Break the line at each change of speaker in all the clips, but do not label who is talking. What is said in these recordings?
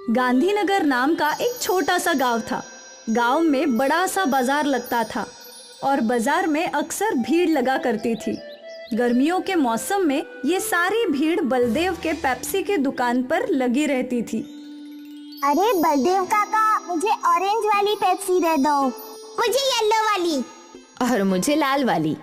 गांधीनगर नाम का एक छोटा सा गांव था। गांव में बड़ा सा बाजार लगता था और बाजार में अक्सर भीड़ लगा करती थी। गर्मियों के मौसम में ये सारी भीड़ बलदेव के पेप्सी के दुकान पर लगी रहती थी।
अरे बलदेव काका, मुझे ऑरेंज वाली पेप्सी दे दो। मुझे येलो वाली।
और मुझे लाल वाली।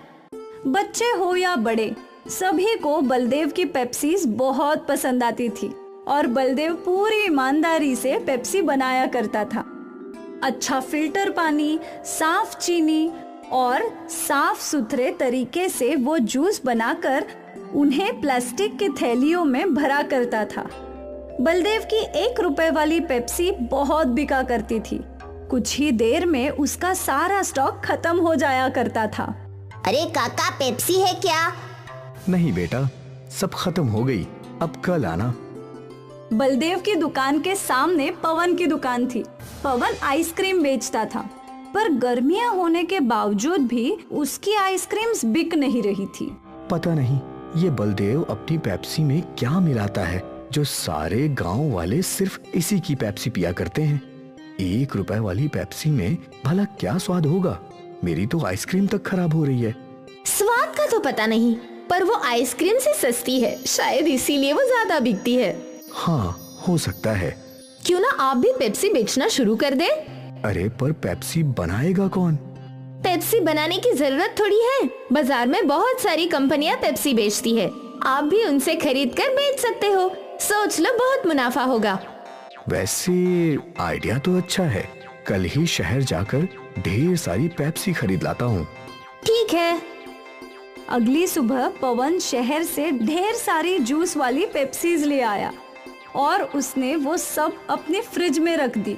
बच्चे हो या बड़े, सभी को बलदेव की पेप्सीज बहुत पसंद आती थी और बलदेव पूरी ईमानदारी से पेप्सी बनाया करता था। अच्छा फिल्टर पानी, साफ चीनी और साफ सुथरे तरीके से वो जूस बनाकर उन्हें प्लास्टिक की थैलियों में भरा करता था। बलदेव की 1 रुपए वाली पेप्सी बहुत बिका करती थी। कुछ ही देर में उसका सारा स्टॉक खत्म हो जाया करता था।
अरे काका, पेप्सी है क्या?
नहीं बेटा, सब खत्म हो गई, अब कल आना।
बलदेव की दुकान के सामने पवन की दुकान थी। पवन आइसक्रीम बेचता था, पर गर्मियां होने के बावजूद भी उसकी आइसक्रीम्स बिक नहीं रही थी।
पता नहीं ये बलदेव अपनी पेप्सी में क्या मिलाता है जो सारे गांव वाले सिर्फ इसी की पेप्सी पिया करते हैं। 1 रुपए वाली पेप्सी में भला क्या स्वाद होगा? मेरी तो आइसक्रीम तक खराब हो रही है।
स्वाद का तो पता नहीं, पर वो आइसक्रीम से सस्ती है, शायद इसीलिए वो ज्यादा बिकती है।
हाँ, हो सकता है।
क्यों ना आप भी पेप्सी बेचना शुरू कर दें?
अरे पर पेप्सी बनाएगा कौन?
पेप्सी बनाने की जरूरत थोड़ी है। बाजार में बहुत सारी कंपनियां पेप्सी बेचती है, आप भी उनसे खरीद कर बेच सकते हो। सोच लो, बहुत मुनाफा होगा।
वैसे आइडिया तो अच्छा है, कल ही शहर जाकर ढेर सारी पेप्सी खरीद लाता हूँ।
ठीक है।
अगली सुबह पवन शहर से ढेर सारी जूस वाली पेप्सीज ले आया और उसने वो सब अपने फ्रिज में रख दी।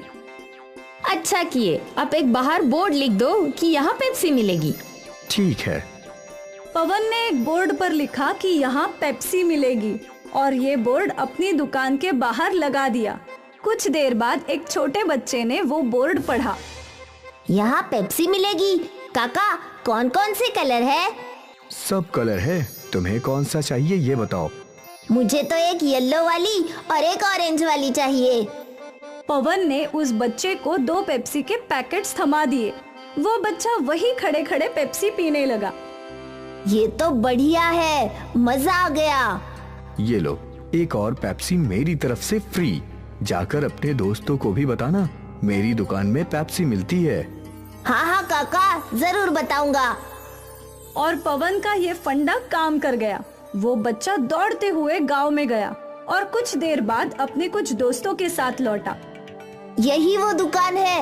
अच्छा किए, अब एक बाहर बोर्ड लिख दो कि यहाँ पेप्सी मिलेगी।
ठीक है।
पवन ने एक बोर्ड पर लिखा कि यहाँ पेप्सी मिलेगी और ये बोर्ड अपनी दुकान के बाहर लगा दिया। कुछ देर बाद एक छोटे बच्चे ने वो बोर्ड पढ़ा।
यहाँ पेप्सी मिलेगी। काका, कौन कौन से कलर है?
सब कलर है, तुम्हें कौन सा चाहिए ये बताओ।
मुझे तो एक येलो वाली और एक ऑरेंज वाली चाहिए।
पवन ने उस बच्चे को 2 पेप्सी के पैकेट्स थमा दिए। वो बच्चा वही खड़े खड़े पेप्सी पीने लगा।
ये तो बढ़िया है, मजा आ गया।
ये लो, एक और पेप्सी मेरी तरफ से फ्री। जाकर अपने दोस्तों को भी बताना, मेरी दुकान में पेप्सी मिलती है।
हाँ हाँ काका, जरूर बताऊंगा।
और पवन का ये फंडा काम कर गया। वो बच्चा दौड़ते हुए गांव में गया और कुछ देर बाद अपने कुछ दोस्तों के साथ लौटा।
यही वो दुकान है।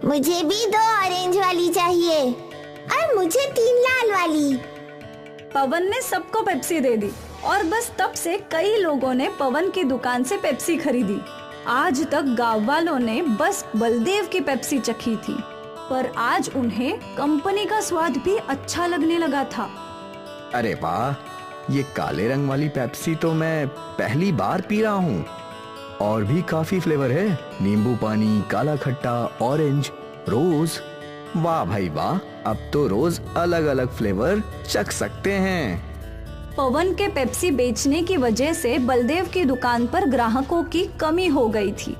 मुझे भी 2 ऑरेंज वाली चाहिए और मुझे 3 लाल वाली।
पवन ने सबको पेप्सी दे दी और बस तब से कई लोगों ने पवन की दुकान से पेप्सी खरीदी। आज तक गांव वालों ने बस बलदेव की पेप्सी चखी थी, पर आज उन्हें कंपनी का स्वाद भी अच्छा लगने लगा था।
अरे वाह, ये काले रंग वाली पेप्सी तो मैं पहली बार पी रहा हूँ। और भी काफी फ्लेवर है, नींबू पानी, काला खट्टा, ऑरेंज, रोज। वाह भाई वाह, अब तो रोज अलग अलग फ्लेवर चख सकते हैं।
पवन के पेप्सी बेचने की वजह से बलदेव की दुकान पर ग्राहकों की कमी हो गई थी।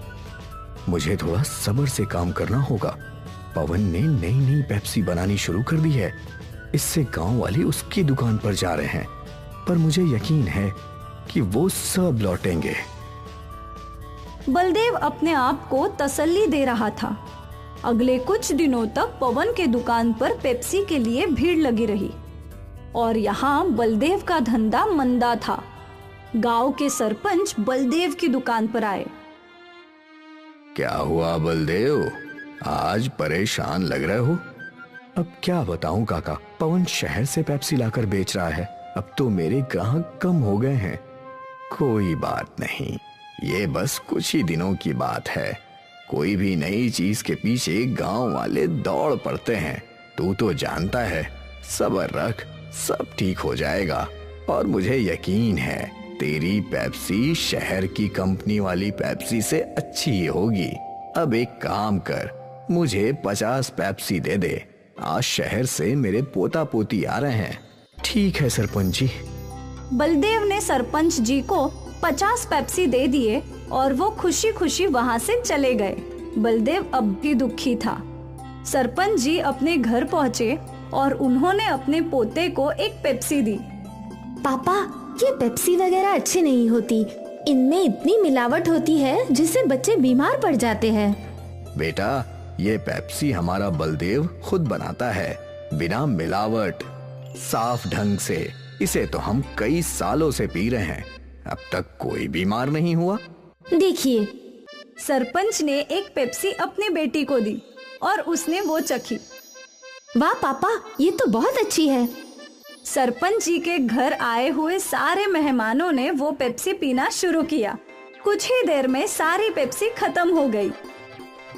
मुझे थोड़ा सब्र से काम करना होगा। पवन ने नई नई पेप्सी बनानी शुरू कर दी है, इससे गांव वाले उसकी दुकान पर जा रहे हैं, पर मुझे यकीन है कि वो सब लौटेंगे।
बलदेव अपने आप को तसल्ली दे रहा था। अगले कुछ दिनों तक पवन के दुकान पर पेप्सी के लिए भीड़ लगी रही और यहाँ बलदेव का धंधा मंदा था। गांव के सरपंच बलदेव की दुकान पर आए।
क्या हुआ बलदेव, आज परेशान लग रहे हो? अब क्या बताऊं काका, पवन शहर से पेप्सी लाकर बेच रहा है। अब तो मेरे ग्राहक कम हो गए हैं। कोई बात नहीं, ये बस कुछ ही दिनों की बात है। कोई भी नई चीज के पीछे गांव वाले दौड़ पड़ते हैं। तू तो जानता है, सब्र रख, सब ठीक हो जाएगा। और मुझे यकीन है तेरी पेप्सी शहर की कंपनी वाली पेप्सी से अच्छी ही होगी। अब एक काम कर, मुझे 50 पेप्सी दे दे। आज शहर से मेरे पोता पोती आ रहे हैं। ठीक है सरपंच जी।
बलदेव ने सरपंच जी को 50 पेप्सी दे दिए और वो खुशी खुशी वहाँ से चले गए। बलदेव अब भी दुखी था। सरपंच जी अपने घर पहुँचे और उन्होंने अपने पोते को एक पेप्सी दी।
पापा, ये पेप्सी वगैरह अच्छी नहीं होती। इनमें इतनी मिलावट होती है जिससे बच्चे बीमार पड़ जाते हैं।
बेटा, ये पेप्सी हमारा बलदेव खुद बनाता है, बिना मिलावट, साफ ढंग से। इसे तो हम कई सालों से पी रहे हैं, अब तक कोई बीमार नहीं हुआ।
देखिए,
सरपंच ने एक पेप्सी अपनी बेटी को दी और उसने वो चखी।
वाह पापा, ये तो बहुत अच्छी है।
सरपंच जी के घर आए हुए सारे मेहमानों ने वो पेप्सी पीना शुरू किया। कुछ ही देर में सारी पेप्सी खत्म हो गई।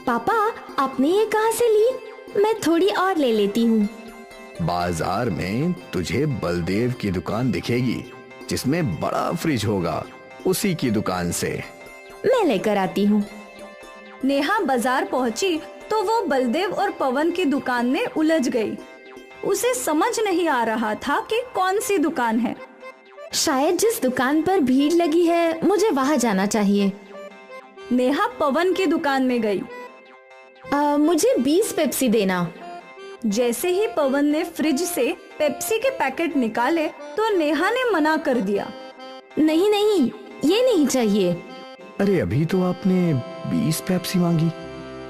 पापा, आपने ये कहाँ से ली? मैं थोड़ी और ले लेती हूँ।
बाजार में तुझे बलदेव की दुकान दिखेगी जिसमें बड़ा फ्रिज होगा, उसी की दुकान से।
मैं लेकर आती हूँ।
नेहा बाजार पहुंची तो वो बलदेव और पवन की दुकान में उलझ गई। उसे समझ नहीं आ रहा था कि कौन सी दुकान है।
शायद जिस दुकान पर भीड़ लगी है मुझे वहाँ जाना चाहिए।
नेहा पवन की दुकान में गई।
मुझे 20 पेप्सी देना।
जैसे ही पवन ने फ्रिज से पेप्सी के पैकेट निकाले तो नेहा ने मना कर दिया।
नहीं नहीं, ये नहीं चाहिए।
अरे अभी तो आपने 20 पेप्सी मांगी।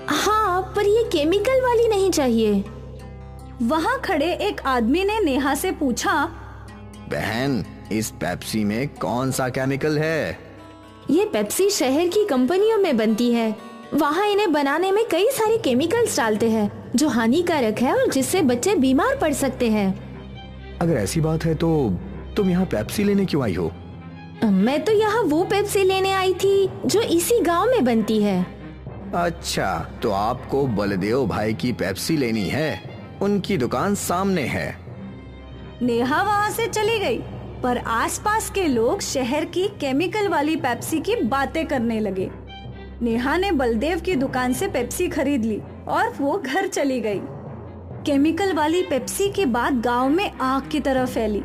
हाँ, पर ये केमिकल वाली नहीं चाहिए।
वहाँ खड़े एक आदमी ने नेहा से पूछा,
बहन, इस पेप्सी में कौन सा केमिकल है?
ये पेप्सी शहर की कंपनियों में बनती है। वहाँ इन्हें बनाने में कई सारे केमिकल्स डालते हैं जो हानिकारक है और जिससे बच्चे बीमार पड़ सकते हैं।
अगर ऐसी बात है तो तुम यहाँ पेप्सी लेने क्यों आई हो?
मैं तो यहाँ वो पेप्सी लेने आई थी जो इसी गांव में बनती है।
अच्छा, तो आपको बलदेव भाई की पेप्सी लेनी है? उनकी दुकान सामने है।
नेहा वहाँ से चली गई, पर आसपास के लोग शहर की केमिकल वाली पेप्सी की बातें करने लगे। नेहा ने बलदेव की दुकान से पेप्सी खरीद ली और वो घर चली गई। केमिकल वाली पेप्सी की बात गांव में आग की तरह फैली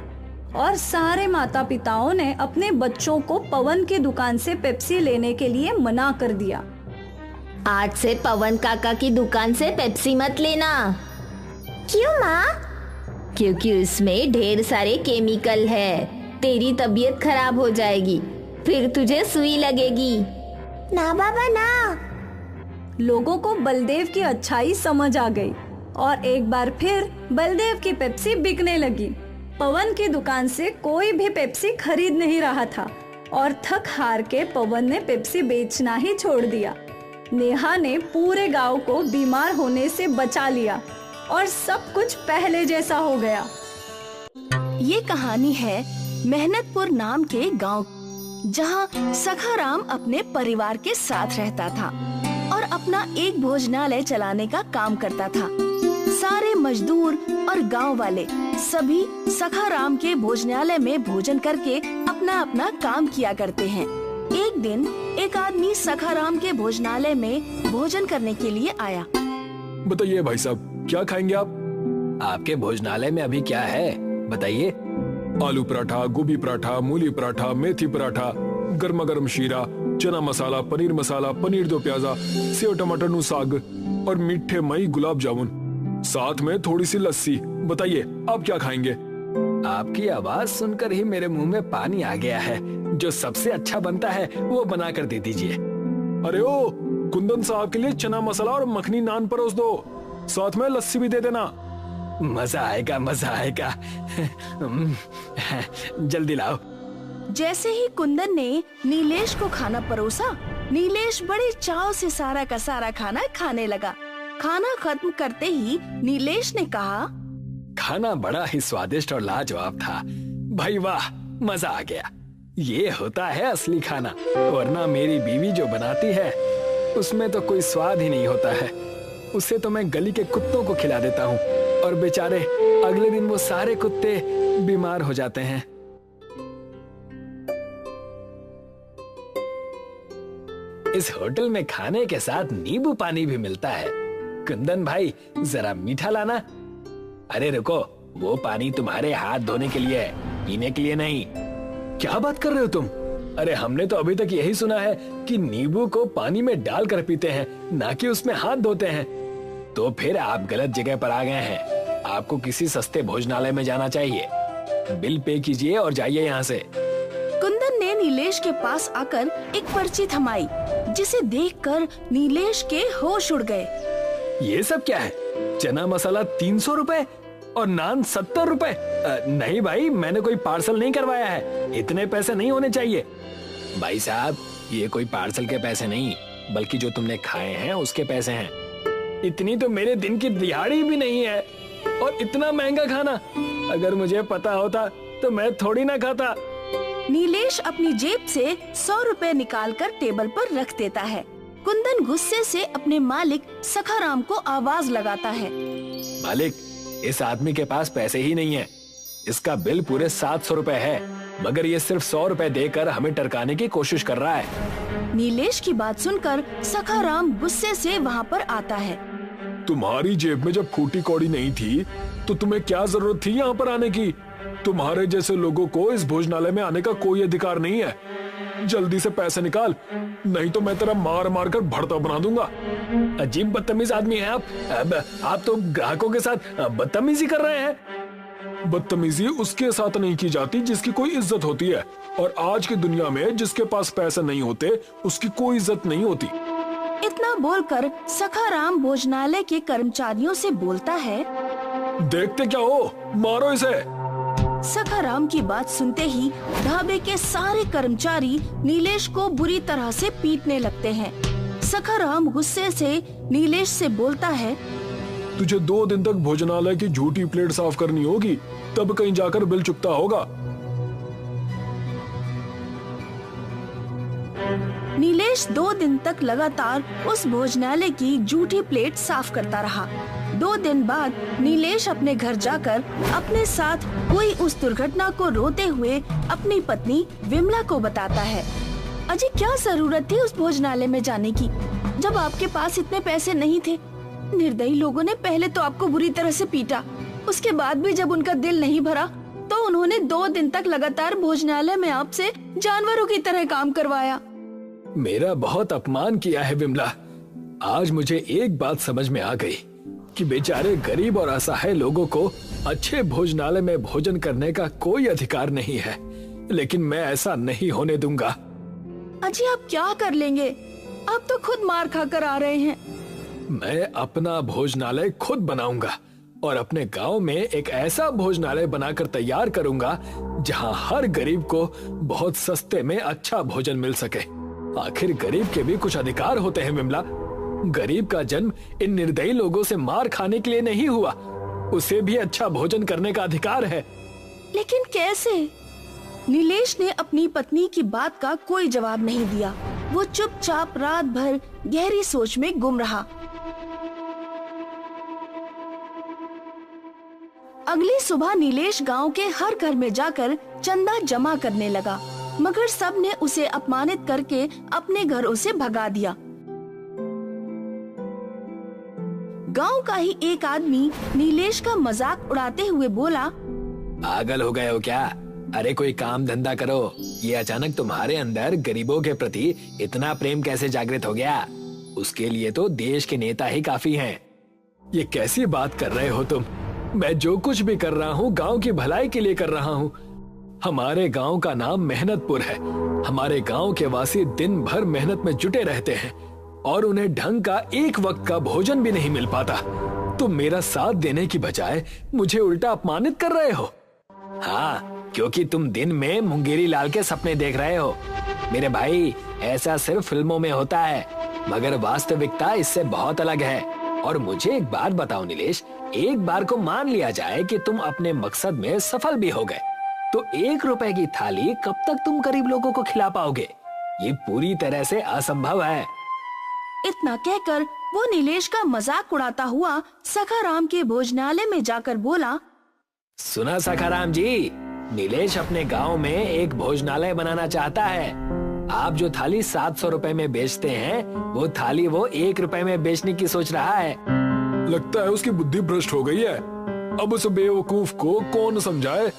और सारे माता पिताओं ने अपने बच्चों को पवन की दुकान से पेप्सी लेने के लिए मना कर दिया।
आज से पवन काका की दुकान से पेप्सी मत लेना।
क्यों माँ?
क्योंकि उसमें ढेर सारे केमिकल है। तेरी तबीयत खराब हो जाएगी, फिर तुझे सुई लगेगी।
ना बाबा ना।
लोगों को बलदेव की अच्छाई समझ आ गई और एक बार फिर बलदेव की पेप्सी बिकने लगी। पवन की दुकान से कोई भी पेप्सी खरीद नहीं रहा था और थक हार के पवन ने पेप्सी बेचना ही छोड़ दिया। नेहा ने पूरे गांव को बीमार होने से बचा लिया और सब कुछ पहले जैसा हो गया।
ये कहानी है मेहनतपुर नाम के गांव, जहां सखाराम अपने परिवार के साथ रहता था और अपना एक भोजनालय चलाने का काम करता था। सारे मजदूर और गांव वाले सभी सखाराम के भोजनालय में भोजन करके अपना अपना काम किया करते हैं। एक दिन एक आदमी सखाराम के भोजनालय में भोजन करने के लिए आया।
बताइए भाई साहब, क्या खाएंगे आप?
आपके भोजनालय में अभी क्या है बताइए?
आलू पराठा, गोभी पराठा, मूली पराठा, मेथी पराठा, गर्मा गर्म शीरा, चना मसाला, पनीर दो प्याजा, सेव टमाटर नु साग और मीठे मई गुलाब जामुन, साथ में थोड़ी सी लस्सी। बताइए आप क्या खाएंगे?
आपकी आवाज सुनकर ही मेरे मुंह में पानी आ गया है। जो सबसे अच्छा बनता है वो बना कर दे दीजिए।
अरे ओ, कुंदन साहब के लिए चना मसाला और मखनी नान परोस दो, साथ में लस्सी भी दे देना।
मजा आएगा, मजा आएगा। जल्दी लाओ।
जैसे ही कुंदन ने नीलेश को खाना परोसा, नीलेश बड़े चाव से सारा का सारा खाना खाने लगा। खाना खत्म करते ही नीलेश ने कहा,
खाना बड़ा ही स्वादिष्ट और लाजवाब था भाई, वाह, मजा आ गया। ये होता है असली खाना, वरना मेरी बीवी जो बनाती है उसमें तो कोई स्वाद ही नहीं होता है। उसे तो मैं गली के कुत्तों को खिला देता हूँ और बेचारे अगले दिन वो सारे कुत्ते बीमार हो जाते हैं। इस होटल में खाने के साथ नींबू पानी भी मिलता है। कुंदन भाई, जरा मीठा लाना। अरे रुको, वो पानी तुम्हारे हाथ धोने के लिए है, पीने के लिए नहीं।
क्या बात कर रहे हो तुम?
अरे हमने तो अभी तक यही सुना है कि नींबू को पानी में डालकर पीते हैं, ना कि उसमें हाथ धोते हैं। तो फिर आप गलत जगह पर आ गए हैं। आपको किसी सस्ते भोजनालय में जाना चाहिए। बिल पे कीजिए और जाइए यहाँ से।
कुंदन ने नीलेश के पास आकर एक पर्ची थमाई, जिसे देखकर नीलेश के होश उड़ गए।
ये सब क्या है? चना मसाला 300 रुपए और नान 70 रुपए। नहीं भाई, मैंने कोई पार्सल नहीं करवाया है, इतने पैसे नहीं होने चाहिए। भाई साहब, ये कोई पार्सल के पैसे नहीं, बल्कि जो तुमने खाए हैं उसके पैसे हैं। इतनी तो मेरे दिन की दिहाड़ी भी नहीं है, और इतना महंगा खाना। अगर मुझे पता होता तो मैं थोड़ी ना खाता।
नीलेश अपनी जेब से 100 रुपए निकालकर टेबल पर रख देता है। कुंदन गुस्से से अपने मालिक सखाराम को आवाज लगाता है।
मालिक, इस आदमी के पास पैसे ही नहीं है। इसका बिल पूरे 700 रुपए है, मगर ये सिर्फ 100 रुपए देकर हमें टरकाने की कोशिश कर रहा है।
नीलेश की बात सुनकर सखाराम गुस्से से वहाँ पर आता है।
तुम्हारी जेब में जब फूटी कौड़ी नहीं थी तो तुम्हें क्या जरूरत थी यहाँ पर आने की? तुम्हारे जैसे लोगों को इस भोजनालय में आने का कोई अधिकार नहीं है। जल्दी से पैसे निकाल, नहीं तो मैं तेरा मार मार कर भड़ता बना दूंगा।
अजीब बदतमीज आदमी है आप तो ग्राहकों के साथ बदतमीजी कर रहे हैं।
बदतमीजी उसके साथ नहीं की जाती जिसकी कोई इज्जत होती है, और आज की दुनिया में जिसके पास पैसे नहीं होते उसकी कोई इज्जत नहीं होती।
इतना बोलकर सखाराम भोजनालय के कर्मचारियों से बोलता है,
देखते क्या हो, मारो इसे।
सखाराम की बात सुनते ही ढाबे के सारे कर्मचारी नीलेश को बुरी तरह से पीटने लगते हैं। सखाराम गुस्से से नीलेश से बोलता है,
तुझे 2 दिन तक भोजनालय की झूठी प्लेट साफ करनी होगी, तब कहीं जाकर बिल चुकता होगा।
नीलेश 2 दिन तक लगातार उस भोजनालय की झूठी प्लेट साफ करता रहा। 2 दिन बाद नीलेश अपने घर जाकर अपने साथ हुई उस दुर्घटना को रोते हुए अपनी पत्नी विमला को बताता है। अजय, क्या जरूरत थी उस भोजनालय में जाने की, जब आपके पास इतने पैसे नहीं थे। निर्दयी लोगों ने पहले तो आपको बुरी तरह से पीटा, उसके बाद भी जब उनका दिल नहीं भरा तो उन्होंने 2 दिन तक लगातार भोजनालय में आपसे जानवरों की तरह काम करवाया।
मेरा बहुत अपमान किया है विमला। आज मुझे एक बात समझ में आ गई कि बेचारे गरीब और असहाय लोगों को अच्छे भोजनालय में भोजन करने का कोई अधिकार नहीं है, लेकिन मैं ऐसा नहीं होने दूंगा।
अजी, आप क्या कर लेंगे? आप तो खुद मार खाकर आ रहे हैं।
मैं अपना भोजनालय खुद बनाऊंगा और अपने गांव में एक ऐसा भोजनालय बनाकर तैयार करूंगा जहां हर गरीब को बहुत सस्ते में अच्छा भोजन मिल सके। आखिर गरीब के भी कुछ अधिकार होते हैं विमला। गरीब का जन्म इन निर्दयी लोगों से मार खाने के लिए नहीं हुआ, उसे भी अच्छा भोजन करने का अधिकार है।
लेकिन कैसे? नीलेश ने अपनी पत्नी की बात का कोई जवाब नहीं दिया। वो चुपचाप रात भर गहरी सोच में गुम रहा। अगली सुबह नीलेश गांव के हर घर में जाकर चंदा जमा करने लगा, मगर सब ने उसे अपमानित करके अपने घरों से भगा दिया। गांव का ही एक आदमी नीलेश का मजाक उड़ाते हुए बोला,
पागल हो गए हो क्या? अरे कोई काम धंधा करो। ये अचानक तुम्हारे अंदर गरीबों के प्रति इतना प्रेम कैसे जागृत हो गया? उसके लिए तो देश के नेता ही काफी हैं।
ये कैसी बात कर रहे हो तुम? मैं जो कुछ भी कर रहा हूँ गांव की भलाई के लिए कर रहा हूँ। हमारे गांव का नाम मेहनतपुर है। हमारे गांव के वासी दिन भर मेहनत में जुटे रहते हैं और उन्हें ढंग का एक वक्त का भोजन भी नहीं मिल पाता। तुम मेरा साथ देने की बजाय मुझे उल्टा अपमानित कर रहे हो।
हाँ, क्योंकि तुम दिन में मुंगेरी लाल के सपने देख रहे हो। मेरे भाई, ऐसा सिर्फ फिल्मों में होता है, मगर वास्तविकता इससे बहुत अलग है। और मुझे एक बात बताओ नीलेश, एक बार को मान लिया जाए कि तुम अपने मकसद में सफल भी हो गए, तो 1 रुपए की थाली कब तक तुम गरीब लोगों को खिला पाओगे? ये पूरी तरह से असंभव है।
इतना कहकर वो नीलेश का मजाक उड़ाता हुआ सखाराम के भोजनालय में जाकर बोला,
सुना सखाराम जी, नीलेश अपने गांव में एक भोजनालय बनाना चाहता है। आप जो थाली 700 रुपए में बेचते हैं, वो थाली वो 1 रुपए में बेचने की सोच रहा है।
लगता है उसकी बुद्धि भ्रष्ट हो गई है। अब उस बेवकूफ को कौन समझाए?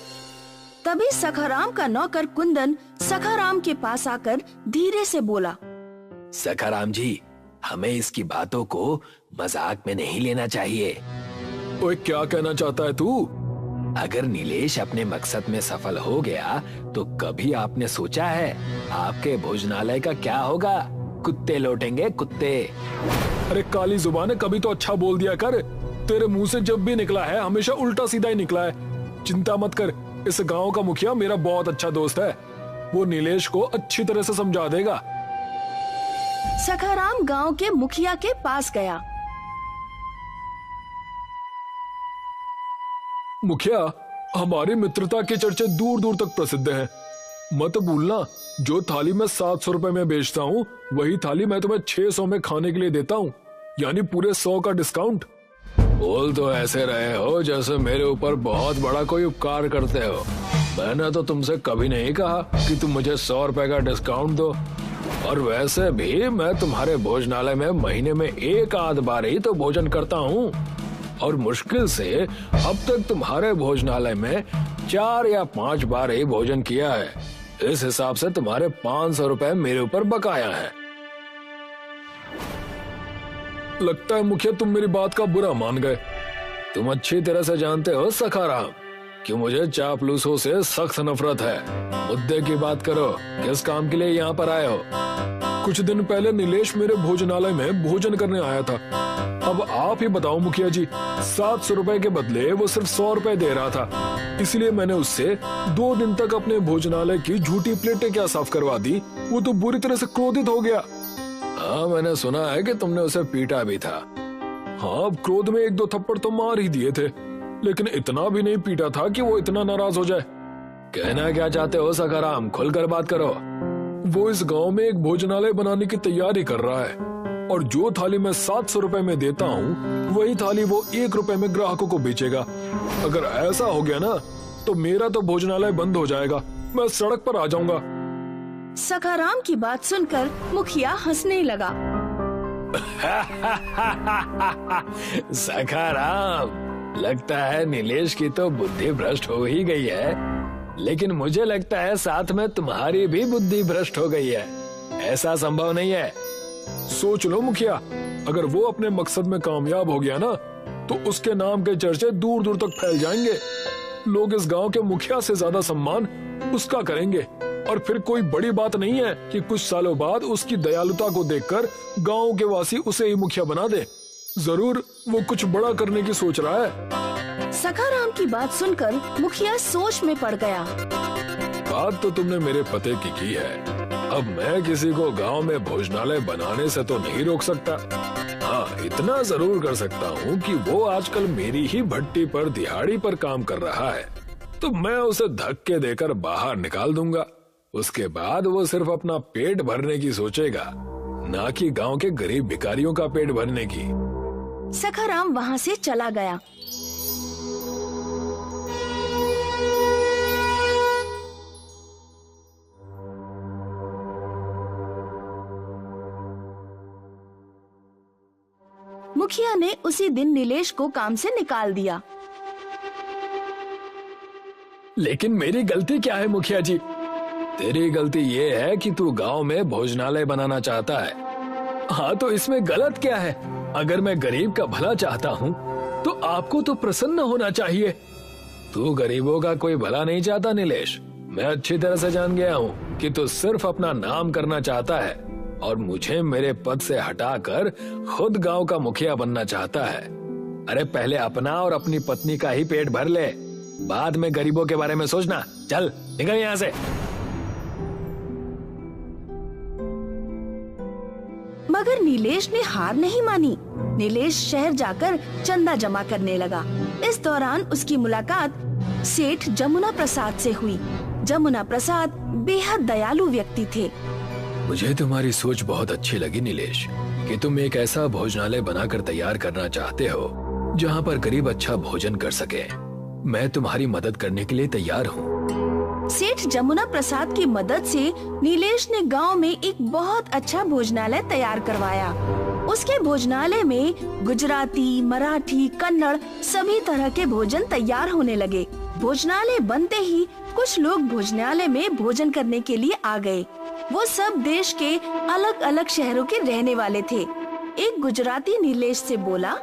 तभी सखाराम का नौकर कुंदन सखाराम के पास आकर धीरे से बोला,
सखाराम जी, हमें इसकी बातों को मजाक में नहीं लेना चाहिए।
ओए, क्या कहना चाहता है तू?
अगर नीलेश अपने मकसद में सफल हो गया तो कभी आपने सोचा है आपके भोजनालय का क्या होगा? कुत्ते लौटेंगे, कुत्ते।
अरे काली जुबान है, कभी तो अच्छा बोल दिया कर। तेरे मुंह से जब भी निकला है हमेशा उल्टा सीधा ही निकला है। चिंता मत कर, इस गांव का मुखिया मेरा बहुत अच्छा दोस्त है, वो नीलेश को अच्छी तरह से समझा देगा।
सखाराम गांव के मुखिया के पास गया।
मुखिया, हमारी मित्रता के चर्चे दूर दूर तक प्रसिद्ध हैं। मत भूलना, जो थाली मैं 700 रुपए में बेचता हूँ वही थाली मैं तुम्हें 600 में खाने के लिए देता हूँ, यानी पूरे 100 का डिस्काउंट। बोल तो ऐसे रहे हो जैसे मेरे ऊपर बहुत बड़ा कोई उपकार करते हो। मैंने तो तुमसे कभी नहीं कहा कि तुम मुझे 100 रुपए का डिस्काउंट दो, और वैसे भी मैं तुम्हारे भोजनालय में महीने में 1 आध बार ही तो भोजन करता हूँ, और मुश्किल से अब तक तुम्हारे भोजनालय में 4 या 5 बार ही भोजन किया है। इस हिसाब से तुम्हारे 500 रुपए मेरे ऊपर बकाया है। लगता है मुखिया तुम मेरी बात का बुरा मान गए। तुम अच्छी तरह से जानते हो सखाराम कि मुझे चापलूसों से सख्त नफरत है। मुद्दे की बात करो, किस काम के लिए यहाँ पर आए हो? कुछ दिन पहले नीलेश मेरे भोजनालय में भोजन करने आया था। अब आप ही बताओ मुखिया जी, 700 रुपए के बदले वो सिर्फ 100 रुपए दे रहा था, इसलिए मैंने उससे 2 दिन तक अपने भोजनालय की झूठी प्लेटें क्या साफ करवा दी। वो तो बुरी तरह से क्रोधित हो गया। हाँ, मैंने सुना है कि तुमने उसे पीटा भी था। हाँ, क्रोध में 1-2 थप्पड़ तो मार ही दिए थे, लेकिन इतना भी नहीं पीटा था कि वो इतना नाराज हो जाए। कहना क्या चाहते हो सखाराम, खुलकर बात करो। वो इस गांव में एक भोजनालय बनाने की तैयारी कर रहा है, और जो थाली मैं 700 रुपए में देता हूँ वही थाली वो 1 रुपए में ग्राहकों को बेचेगा। अगर ऐसा हो गया ना तो मेरा तो भोजनालय बंद हो जाएगा, मैं सड़क पर आ जाऊंगा।
सखाराम की बात सुनकर मुखिया हंसने लगा।
सखाराम, लगता है नीलेश की तो बुद्धि भ्रष्ट हो ही गई है, लेकिन मुझे लगता है साथ में तुम्हारी भी बुद्धि भ्रष्ट हो गई है। ऐसा संभव नहीं है।
सोच लो मुखिया, अगर वो अपने मकसद में कामयाब हो गया ना तो उसके नाम के चर्चे दूर दूर तक फैल जाएंगे। लोग इस गांव के मुखिया से ज्यादा सम्मान उसका करेंगे, और फिर कोई बड़ी बात नहीं है कि कुछ सालों बाद उसकी दयालुता को देखकर गांव के वासी उसे ही मुखिया बना दे। जरूर वो कुछ बड़ा करने की सोच रहा है।
सखाराम की बात सुनकर मुखिया सोच में पड़ गया।
बात तो तुमने मेरे पते की है। अब मैं किसी को गांव में भोजनालय बनाने से तो नहीं रोक सकता। हाँ, इतना जरूर कर सकता हूँ कि वो आजकल मेरी ही भट्टी पर दिहाड़ी पर काम कर रहा है, तो मैं उसे धक्के देकर बाहर निकाल दूंगा। उसके बाद वो सिर्फ अपना पेट भरने की सोचेगा, ना कि गांव के गरीब भिखारियों का पेट भरने की।
सखाराम वहाँ से चला गया। मुखिया ने उसी दिन नीलेश को काम से निकाल दिया।
लेकिन मेरी गलती क्या है मुखिया जी? तेरी गलती ये है कि तू गांव में भोजनालय बनाना चाहता है। हाँ, तो इसमें गलत क्या है? अगर मैं गरीब का भला चाहता हूँ तो आपको तो प्रसन्न होना चाहिए। तू गरीबों का कोई भला नहीं चाहता नीलेश। मैं अच्छी तरह से जान गया हूँ कि तू सिर्फ अपना नाम करना चाहता है और मुझे मेरे पद से हटाकर खुद गांव का मुखिया बनना चाहता है। अरे पहले अपना और अपनी पत्नी का ही पेट भर ले, बाद में गरीबों के बारे में सोचना। चल निकल यहाँ से।
मगर नीलेश ने हार नहीं मानी। नीलेश शहर जाकर चंदा जमा करने लगा। इस दौरान उसकी मुलाकात सेठ जमुना प्रसाद से हुई। जमुना प्रसाद बेहद दयालु व्यक्ति थे।
मुझे तुम्हारी सोच बहुत अच्छी लगी नीलेश, कि तुम एक ऐसा भोजनालय बनाकर तैयार करना चाहते हो जहाँ पर गरीब अच्छा भोजन कर सके। मैं तुम्हारी मदद करने के लिए तैयार हूँ।
सेठ जमुना प्रसाद की मदद से नीलेश ने गांव में एक बहुत अच्छा भोजनालय तैयार करवाया। उसके भोजनालय में गुजराती, मराठी, कन्नड़ सभी तरह के भोजन तैयार होने लगे। भोजनालय बनते ही कुछ लोग भोजनालय में भोजन करने के लिए आ गए। वो सब देश के अलग अलग शहरों के रहने वाले थे। एक गुजराती नीलेश से बोला,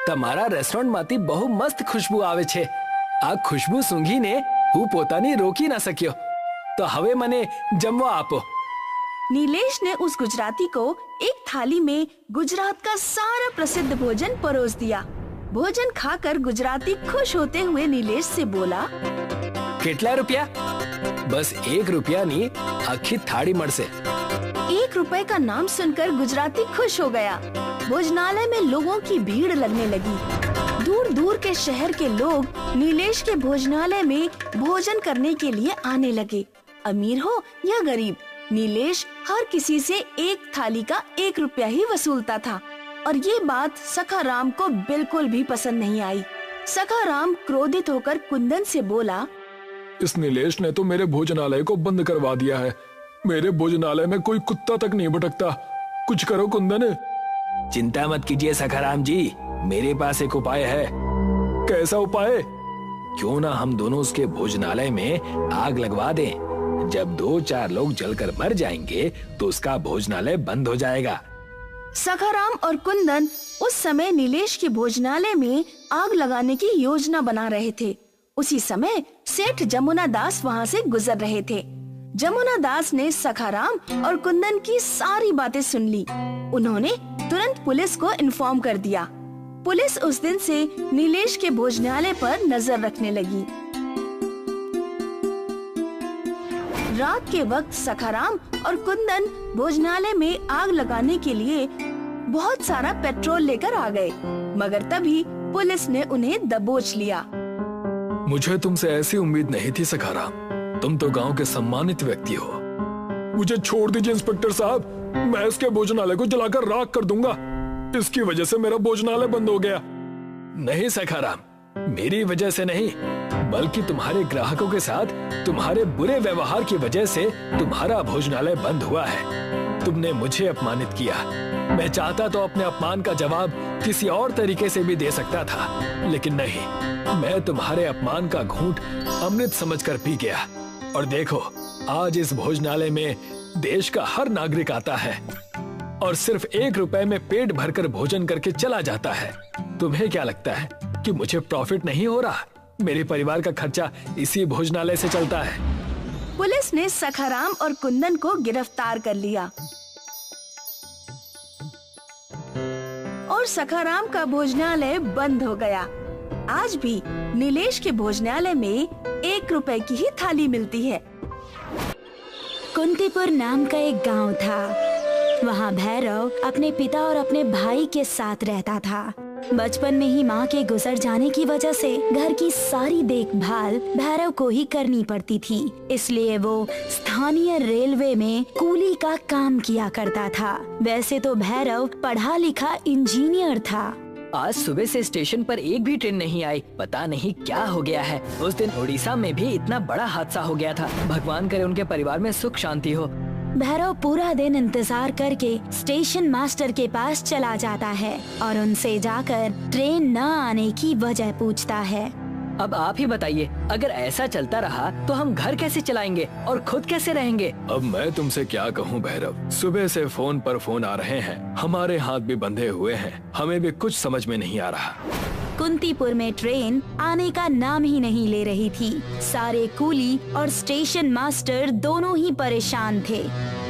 તમારા રેસ્ટોરન્ટમાંથી બહુ મસ્ત ખુશ્બુ આવે છે। આ ખુશ્બુ સૂંઘીને હું પોતાને રોકી ના શક્યો। તો હવે મને જમવા આપો।
नीलेश ने उस गुजराती को एक थाली में गुजरात का सारा प्रसिद्ध भोजन परोस दिया। भोजन खाकर गुजराती खुश होते हुए नीलेश से बोला,
કેટલા રૂપિયા? બસ 1 રૂપિયાની આખી થાળી મળશે।
1 रुपए का नाम सुनकर गुजराती खुश हो गया। भोजनालय में लोगों की भीड़ लगने लगी। दूर दूर के शहर के लोग नीलेश के भोजनालय में भोजन करने के लिए आने लगे। अमीर हो या गरीब, नीलेश हर किसी से एक थाली का 1 रुपया ही वसूलता था। और ये बात सखाराम को बिल्कुल भी पसंद नहीं आई। सखाराम क्रोधित होकर कुंदन से बोला,
इस नीलेश ने तो मेरे भोजनालय को बंद करवा दिया है। मेरे भोजनालय में कोई कुत्ता तक नहीं भटकता। कुछ करो कुंदन।
चिंता मत कीजिए सखाराम जी, मेरे पास एक उपाय है।
कैसा उपाय?
क्यों ना हम दोनों उसके भोजनालय में आग लगवा दें। जब 2-4 लोग जलकर मर जाएंगे तो उसका भोजनालय बंद हो जाएगा।
सखाराम और कुंदन उस समय नीलेश के भोजनालय में आग लगाने की योजना बना रहे थे। उसी समय सेठ जमुना दास वहाँ से गुजर रहे थे। जमुना दास ने सखाराम और कुंदन की सारी बातें सुन ली। उन्होंने तुरंत पुलिस को इन्फॉर्म कर दिया। पुलिस उस दिन से नीलेश के भोजनालय पर नजर रखने लगी। रात के वक्त सखाराम और कुंदन भोजनालय में आग लगाने के लिए बहुत सारा पेट्रोल लेकर आ गए, मगर तभी पुलिस ने उन्हें दबोच लिया।
मुझे तुमसे ऐसी उम्मीद नहीं थी सखाराम। तुम तो गांव के सम्मानित व्यक्ति हो। मुझे छोड़ दीजिए इंस्पेक्टर साहब, मैं इसके भोजनालय को जलाकर राख कर दूंगा। इसकी वजह से मेरा भोजनालय बंद हो गया।
नहीं सखाराम, मेरी वजह से नहीं, बल्कि तुम्हारे ग्राहकों के साथ तुम्हारे बुरे व्यवहार की वजह से तुम्हारा भोजनालय बंद हुआ है। तुमने मुझे अपमानित किया। मैं चाहता तो अपने अपमान का जवाब किसी और तरीके से भी दे सकता था, लेकिन नहीं, मैं तुम्हारे अपमान का घूंट अमृत समझकर पी गया। और देखो, आज इस भोजनालय में देश का हर नागरिक आता है और सिर्फ 1 रुपए में पेट भरकर भोजन करके चला जाता है। तुम्हें क्या लगता है कि मुझे प्रॉफिट नहीं हो रहा? मेरे परिवार का खर्चा इसी भोजनालय से चलता है।
पुलिस ने सखाराम और कुंदन को गिरफ्तार कर लिया और सखाराम का भोजनालय बंद हो गया। आज भी नीलेश के भोजनालय में 1 रुपए की ही थाली मिलती है।
कुंतीपुर नाम का एक गांव था। वहाँ भैरव अपने पिता और अपने भाई के साथ रहता था। बचपन में ही माँ के गुजर जाने की वजह से घर की सारी देखभाल भैरव को ही करनी पड़ती थी, इसलिए वो स्थानीय रेलवे में कूली का काम किया करता था। वैसे तो भैरव पढ़ा लिखा इंजीनियर था।
आज सुबह से स्टेशन पर एक भी ट्रेन नहीं आई। पता नहीं क्या हो गया है। उस दिन उड़ीसा में भी इतना बड़ा हादसा हो गया था। भगवान करे उनके परिवार में सुख शांति हो।
भैरव पूरा दिन इंतजार करके स्टेशन मास्टर के पास चला जाता है और उनसे जाकर ट्रेन न आने की वजह पूछता है।
अब आप ही बताइए, अगर ऐसा चलता रहा तो हम घर कैसे चलाएंगे और खुद कैसे रहेंगे?
अब मैं तुमसे क्या कहूँ भैरव, सुबह से फोन पर फोन आ रहे हैं, हमारे हाथ भी बंधे हुए हैं, हमें भी कुछ समझ में नहीं आ रहा।
कुंतीपुर में ट्रेन आने का नाम ही नहीं ले रही थी। सारे कूली और स्टेशन मास्टर दोनों ही परेशान थे।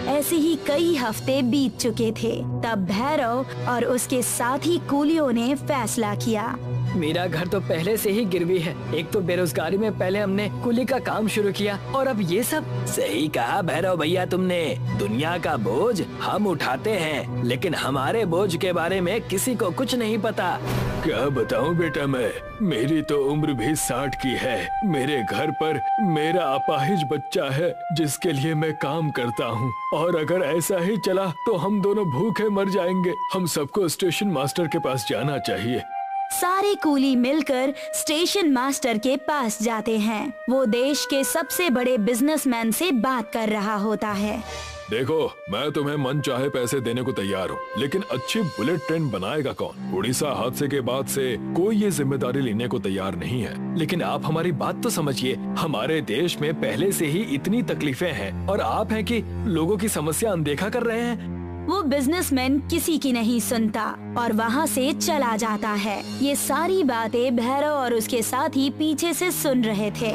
ऐसे ही कई हफ्ते बीत चुके थे। तब भैरव और उसके साथी कूलियों ने फैसला किया।
मेरा घर तो पहले से ही गिरवी है। एक तो बेरोजगारी में पहले हमने कुली का काम शुरू किया और अब ये सब।
सही कहा भैरव भैया तुमने। दुनिया का बोझ हम उठाते हैं, लेकिन हमारे बोझ के बारे में किसी को कुछ नहीं पता।
क्या बताऊं बेटा, मैं मेरी तो उम्र भी 60 की है। मेरे घर पर मेरा अपाहिज बच्चा है जिसके लिए मैं काम करता हूँ, और अगर ऐसा ही चला तो हम दोनों भूखे मर जाएंगे। हम सबको स्टेशन मास्टर के पास जाना चाहिए।
सारे कूली मिलकर स्टेशन मास्टर के पास जाते हैं। वो देश के सबसे बड़े बिजनेसमैन से बात कर रहा होता है।
देखो, मैं तुम्हें मन चाहे पैसे देने को तैयार हूँ, लेकिन अच्छी बुलेट ट्रेन बनाएगा कौन? उड़ीसा हादसे के बाद से कोई ये जिम्मेदारी लेने को तैयार नहीं है।
लेकिन आप हमारी बात तो समझिए, हमारे देश में पहले से ही इतनी तकलीफें हैं और आप हैं कि लोगों की समस्या अनदेखा कर रहे हैं।
वो बिजनेसमैन किसी की नहीं सुनता और वहाँ से चला जाता है। ये सारी बातें भैरव और उसके साथी पीछे से सुन रहे थे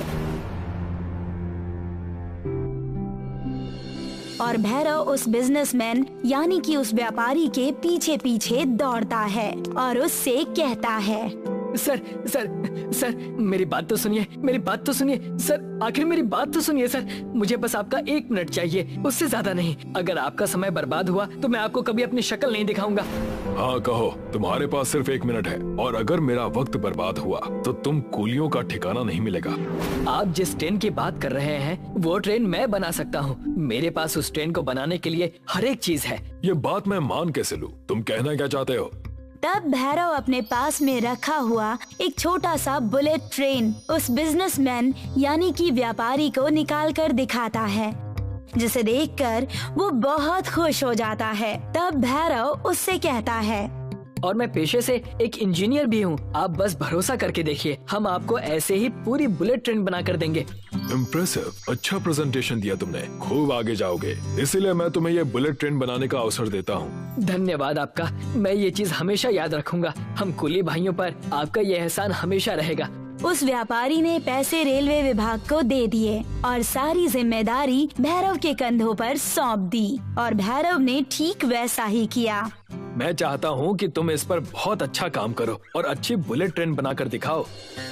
और भैरव उस बिजनेसमैन यानी कि उस व्यापारी के पीछे पीछे दौड़ता है और उससे कहता है,
सर सर सर मेरी बात तो सुनिए, मेरी बात तो सुनिए सर, आखिर मेरी बात तो सुनिए सर। मुझे बस आपका 1 मिनट चाहिए, उससे ज्यादा नहीं। अगर आपका समय बर्बाद हुआ तो मैं आपको कभी अपनी शक्ल नहीं दिखाऊंगा।
हाँ कहो, तुम्हारे पास सिर्फ 1 मिनट है और अगर मेरा वक्त बर्बाद हुआ तो तुम कूलियों का ठिकाना नहीं मिलेगा।
आप जिस ट्रेन की बात कर रहे हैं वो ट्रेन मैं बना सकता हूँ। मेरे पास उस ट्रेन को बनाने के लिए हर एक चीज है।
ये बात मैं मान कैसे लूं? तुम कहना क्या चाहते हो?
तब भैरव अपने पास में रखा हुआ एक छोटा सा बुलेट ट्रेन उस बिजनेसमैन यानी कि व्यापारी को निकाल कर दिखाता है, जिसे देखकर वो बहुत खुश हो जाता है। तब भैरव उससे कहता है,
और मैं पेशे से एक इंजीनियर भी हूँ, आप बस भरोसा करके देखिए, हम आपको ऐसे ही पूरी बुलेट ट्रेन बना कर देंगे।
इम्प्रेसिव, अच्छा प्रेजेंटेशन दिया तुमने, खूब आगे जाओगे, इसीलिए मैं तुम्हें ये बुलेट ट्रेन बनाने का अवसर देता हूँ।
धन्यवाद आपका, मैं ये चीज हमेशा याद रखूंगा। हम कुली भाइयों पर आपका ये एहसान हमेशा रहेगा।
उस व्यापारी ने पैसे रेलवे विभाग को दे दिए और सारी जिम्मेदारी भैरव के कंधों पर सौंप दी और भैरव ने ठीक वैसा ही किया।
मैं चाहता हूँ कि तुम इस पर बहुत अच्छा काम करो और अच्छी बुलेट ट्रेन बनाकर दिखाओ।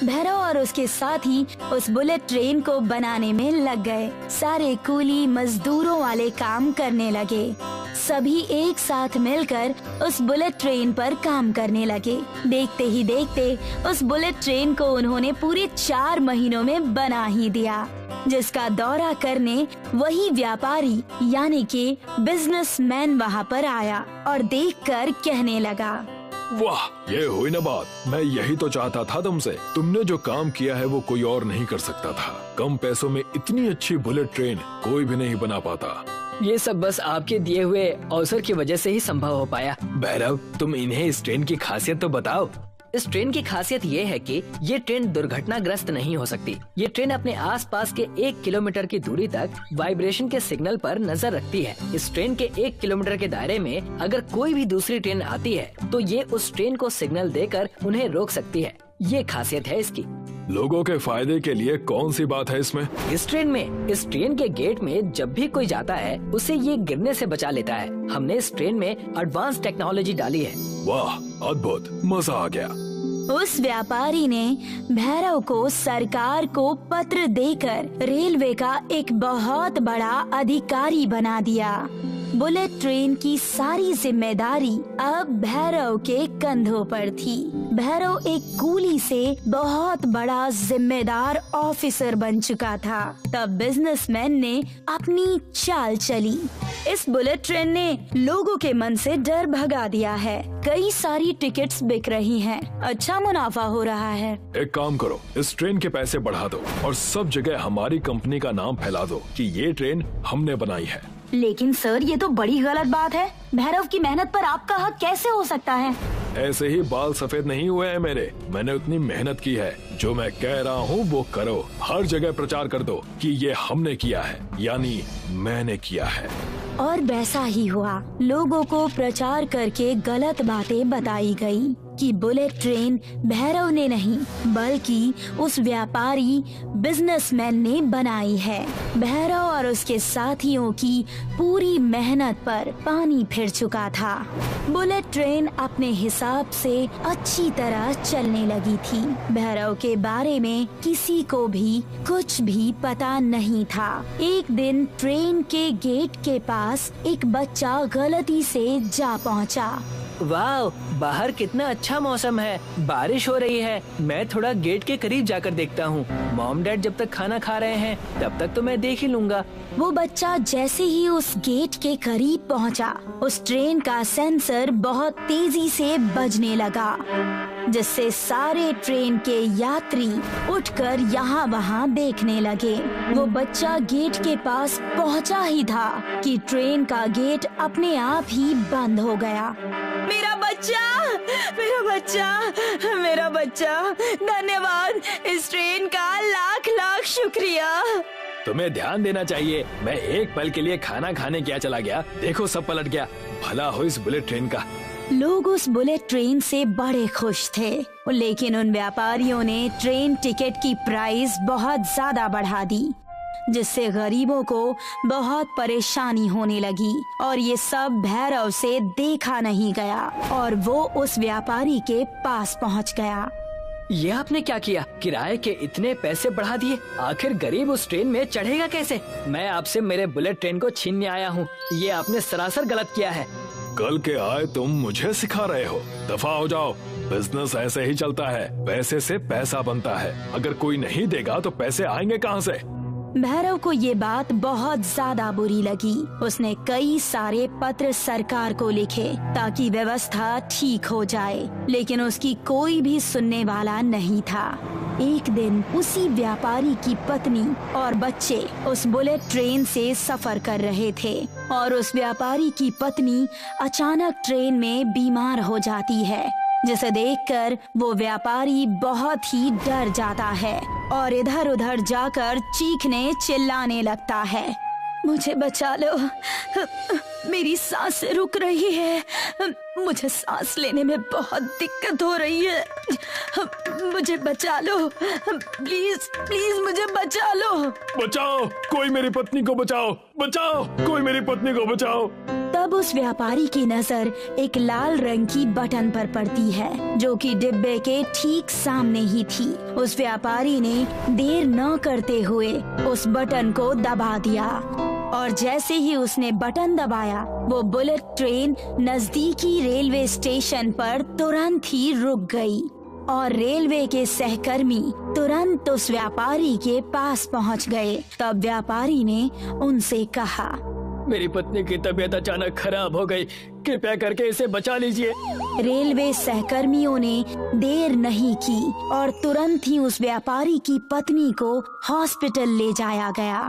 भैरव और उसके साथी उस बुलेट ट्रेन को बनाने में लग गए। सारे कूली मजदूरों वाले काम करने लगे। सभी एक साथ मिलकर उस बुलेट ट्रेन पर काम करने लगे। देखते ही देखते उस बुलेट ट्रेन को उन्होंने पूरे 4 महीनों में बना ही दिया, जिसका दौरा करने वही व्यापारी यानी कि बिजनेसमैन वहाँ पर आया और देखकर कहने लगा,
वाह, ये हुई ना बात। मैं यही तो चाहता था तुमसे। तुमने जो काम किया है वो कोई और नहीं कर सकता था। कम पैसों में इतनी अच्छी बुलेट ट्रेन कोई भी नहीं बना पाता।
ये सब बस आपके दिए हुए अवसर की वजह से ही संभव हो पाया।
भैरव, तुम इन्हें इस ट्रेन की खासियत तो बताओ।
इस ट्रेन की खासियत ये है कि ये ट्रेन दुर्घटनाग्रस्त नहीं हो सकती। ये ट्रेन अपने आसपास के 1 किलोमीटर की दूरी तक वाइब्रेशन के सिग्नल पर नजर रखती है। इस ट्रेन के 1 किलोमीटर के दायरे में अगर कोई भी दूसरी ट्रेन आती है तो ये उस ट्रेन को सिग्नल देकर उन्हें रोक सकती है। ये खासियत है इसकी।
लोगों के फायदे के लिए कौन सी बात है इसमें?
इस ट्रेन के गेट में जब भी कोई जाता है उसे ये गिरने से बचा लेता है। हमने इस ट्रेन में एडवांस टेक्नोलॉजी डाली है।
वाह, अद्भुत, मजा आ गया।
उस व्यापारी ने भैरव को सरकार को पत्र देकर रेलवे का एक बहुत बड़ा अधिकारी बना दिया। बुलेट ट्रेन की सारी जिम्मेदारी अब भैरव के कंधों पर थी। भैरव एक कूली से बहुत बड़ा जिम्मेदार ऑफिसर बन चुका था। तब बिजनेसमैन ने अपनी चाल चली। इस बुलेट ट्रेन ने लोगों के मन से डर भगा दिया है। कई सारी टिकट्स बिक रही हैं, अच्छा मुनाफा हो रहा है।
एक काम करो, इस ट्रेन के पैसे बढ़ा दो और सब जगह हमारी कंपनी का नाम फैला दो कि ये ट्रेन हमने बनाई है।
लेकिन सर, ये तो बड़ी गलत बात है। भैरव की मेहनत पर आपका हक कैसे हो सकता है?
ऐसे ही बाल सफेद नहीं हुए हैं मेरे। मैंने उतनी मेहनत की है। जो मैं कह रहा हूँ वो करो। हर जगह प्रचार कर दो कि ये हमने किया है, यानी मैंने किया है।
और वैसा ही हुआ। लोगों को प्रचार करके गलत बातें बताई गई कि बुलेट ट्रेन भैरव ने नहीं बल्कि उस व्यापारी बिजनेसमैन ने बनाई है। भैरव और उसके साथियों की पूरी मेहनत पर पानी फिर चुका था। बुलेट ट्रेन अपने हिसाब से अच्छी तरह चलने लगी थी। भैरव के बारे में किसी को भी कुछ भी पता नहीं था। एक दिन ट्रेन के गेट के पास एक बच्चा गलती से जा पहुंचा।
वाह, बाहर कितना अच्छा मौसम है, बारिश हो रही है। मैं थोड़ा गेट के करीब जाकर देखता हूँ। मॉम डैड जब तक खाना खा रहे हैं तब तक तो मैं देख ही लूंगा।
वो बच्चा जैसे ही उस गेट के करीब पहुँचा, उस ट्रेन का सेंसर बहुत तेजी से बजने लगा।
जिससे सारे ट्रेन के यात्री उठकर यहाँ वहाँ देखने लगे। वो बच्चा गेट के पास पहुँचा ही था कि ट्रेन का गेट अपने आप ही बंद हो गया।
मेरा बच्चा, मेरा बच्चा, मेरा बच्चा, धन्यवाद, इस ट्रेन का लाख लाख शुक्रिया।
तुम्हें ध्यान देना चाहिए। मैं एक पल के लिए खाना खाने क्या चला गया, देखो सब पलट गया। भला हो इस बुलेट ट्रेन का।
लोग उस बुलेट ट्रेन से बड़े खुश थे, लेकिन उन व्यापारियों ने ट्रेन टिकट की प्राइस बहुत ज्यादा बढ़ा दी, जिससे गरीबों को बहुत परेशानी होने लगी। और ये सब भैरव से देखा नहीं गया और वो उस व्यापारी के पास पहुंच गया।
ये आपने क्या किया? किराए के इतने पैसे बढ़ा दिए, आखिर गरीब उस ट्रेन में चढ़ेगा कैसे? मैं आपसे मेरे बुलेट ट्रेन को छीनने आया हूँ, ये आपने सरासर गलत किया है।
कल के आए तुम मुझे सिखा रहे हो, दफा हो जाओ। बिजनेस ऐसे ही चलता है, पैसे से पैसा बनता है। अगर कोई नहीं देगा तो पैसे आएंगे कहाँ से?
भैरव को ये बात बहुत ज्यादा बुरी लगी। उसने कई सारे पत्र सरकार को लिखे ताकि व्यवस्था ठीक हो जाए, लेकिन उसकी कोई भी सुनने वाला नहीं था। एक दिन उसी व्यापारी की पत्नी और बच्चे उस बुलेट ट्रेन से सफर कर रहे थे और उस व्यापारी की पत्नी अचानक ट्रेन में बीमार हो जाती है, जिसे देखकर वो व्यापारी बहुत ही डर जाता है और इधर उधर जाकर चीखने चिल्लाने लगता है। मुझे बचा लो, मेरी सांस रुक रही है, मुझे सांस लेने में बहुत दिक्कत हो रही है, मुझे बचा लो, प्लीज प्लीज मुझे बचा लो।
बचाओ, कोई मेरी पत्नी को बचाओ, बचाओ, कोई मेरी पत्नी को बचाओ।
तब उस व्यापारी की नजर एक लाल रंग की बटन पर पड़ती है, जो कि डिब्बे के ठीक सामने ही थी। उस व्यापारी ने देर न करते हुए उस बटन को दबा दिया और जैसे ही उसने बटन दबाया, वो बुलेट ट्रेन नजदीकी रेलवे स्टेशन पर तुरंत ही रुक गई और रेलवे के सहकर्मी तुरंत उस व्यापारी के पास पहुंच गए। तब व्यापारी ने उनसे कहा,
मेरी पत्नी की तबीयत अचानक खराब हो गई, कृपया करके इसे बचा लीजिए।
रेलवे सहकर्मियों ने देर नहीं की और तुरंत ही उस व्यापारी की पत्नी को हॉस्पिटल ले जाया गया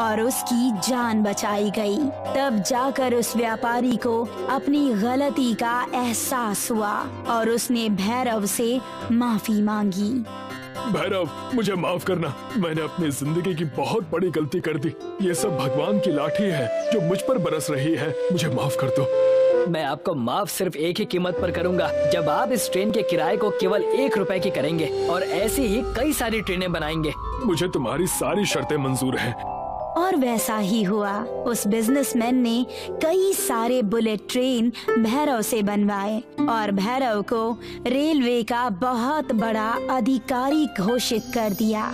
और उसकी जान बचाई गई। तब जाकर उस व्यापारी को अपनी गलती का एहसास हुआ और उसने भैरव से माफी मांगी।
भैरव, मुझे माफ करना, मैंने अपनी जिंदगी की बहुत बड़ी गलती कर दी। ये सब भगवान की लाठी है जो मुझ पर बरस रही है, मुझे माफ कर दो।
मैं आपको माफ सिर्फ एक ही कीमत पर करूंगा, जब आप इस ट्रेन के किराए को केवल 1 रुपए की करेंगे और ऐसी ही कई सारी ट्रेनें बनाएंगे।
मुझे तुम्हारी सारी शर्तें मंजूर हैं।
और वैसा ही हुआ। उस बिजनेसमैन ने कई सारे बुलेट ट्रेन भैरव से बनवाए और भैरव को रेलवे का बहुत बड़ा अधिकारी घोषित कर दिया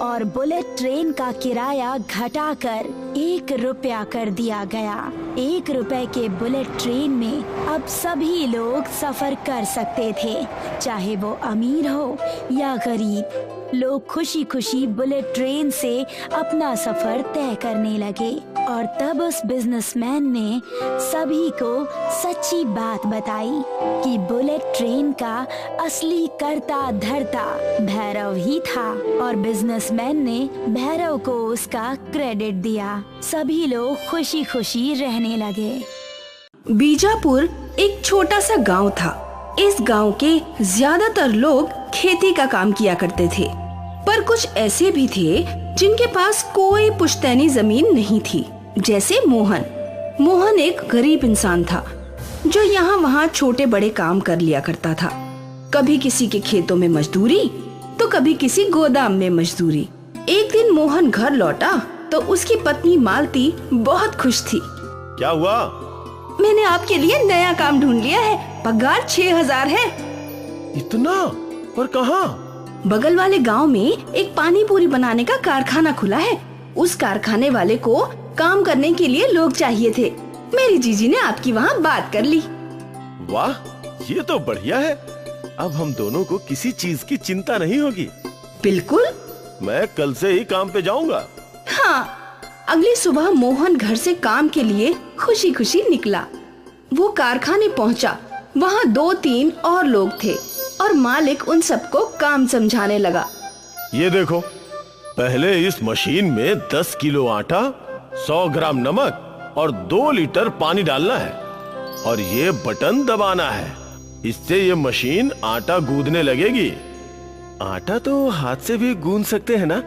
और बुलेट ट्रेन का किराया घटाकर 1 रुपया कर दिया गया। 1 रुपए के बुलेट ट्रेन में अब सभी लोग सफर कर सकते थे, चाहे वो अमीर हो या गरीब। लोग खुशी खुशी बुलेट ट्रेन से अपना सफर तय करने लगे और तब उस बिजनेसमैन ने सभी को सच्ची बात बताई कि बुलेट ट्रेन का असली कर्ता धर्ता भैरव ही था और बिजनेसमैन ने भैरव को उसका क्रेडिट दिया। सभी लोग खुशी खुशी रहने लगे।
बीजापुर एक छोटा सा गांव था। इस गांव के ज्यादातर लोग खेती का काम किया करते थे, पर कुछ ऐसे भी थे जिनके पास कोई पुश्तैनी जमीन नहीं थी, जैसे मोहन। मोहन एक गरीब इंसान था जो यहाँ वहाँ छोटे बड़े काम कर लिया करता था। कभी किसी के खेतों में मजदूरी तो कभी किसी गोदाम में मजदूरी। एक दिन मोहन घर लौटा तो उसकी पत्नी मालती बहुत खुश थी।
क्या हुआ?
मैंने आपके लिए नया काम ढूंढ लिया है, पगार 6000 है।
इतना? पर कहाँ?
बगल वाले गांव में एक पानी पूरी बनाने का कारखाना खुला है। उस कारखाने वाले को काम करने के लिए लोग चाहिए थे। मेरी जीजी ने आपकी वहाँ बात कर ली।
वाह, ये तो बढ़िया है। अब हम दोनों को किसी चीज की चिंता नहीं होगी।
बिल्कुल,
मैं कल से ही काम पे जाऊंगा।
हाँ। अगली सुबह मोहन घर से काम के लिए खुशी खुशी निकला। वो कारखाने पहुँचा। वहाँ 2-3 और लोग थे और मालिक उन सबको काम समझाने लगा।
ये देखो, पहले इस मशीन में 10 किलो आटा, 100 ग्राम नमक और 2 लीटर पानी डालना है और ये बटन दबाना है। इससे ये मशीन आटा गूंदने लगेगी। आटा तो हाथ से भी गूंद सकते हैं ना,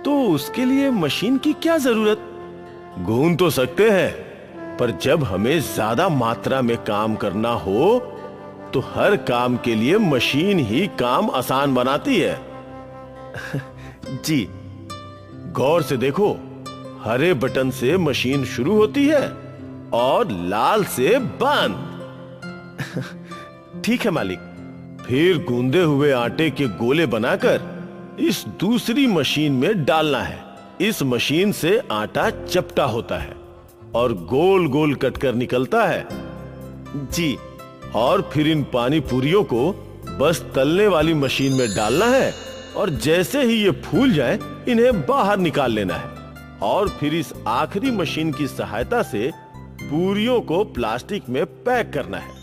तो उसके लिए मशीन की क्या जरूरत? गूंद तो सकते हैं, पर जब हमें ज्यादा मात्रा में काम करना हो तो हर काम के लिए मशीन ही काम आसान बनाती है। जी, गौर से देखो, हरे बटन से मशीन शुरू होती है और लाल से बंद। ठीक है मालिक। फिर गूंदे हुए आटे के गोले बनाकर इस दूसरी मशीन में डालना है। इस मशीन से आटा चपटा होता है और गोल गोल कटकर निकलता है। जी, और फिर इन पानी पूरियों को बस तलने वाली मशीन में डालना है और जैसे ही ये फूल जाए इन्हें बाहर निकाल लेना है और फिर इस आखिरी मशीन की सहायता से पूरियों को प्लास्टिक में पैक करना है।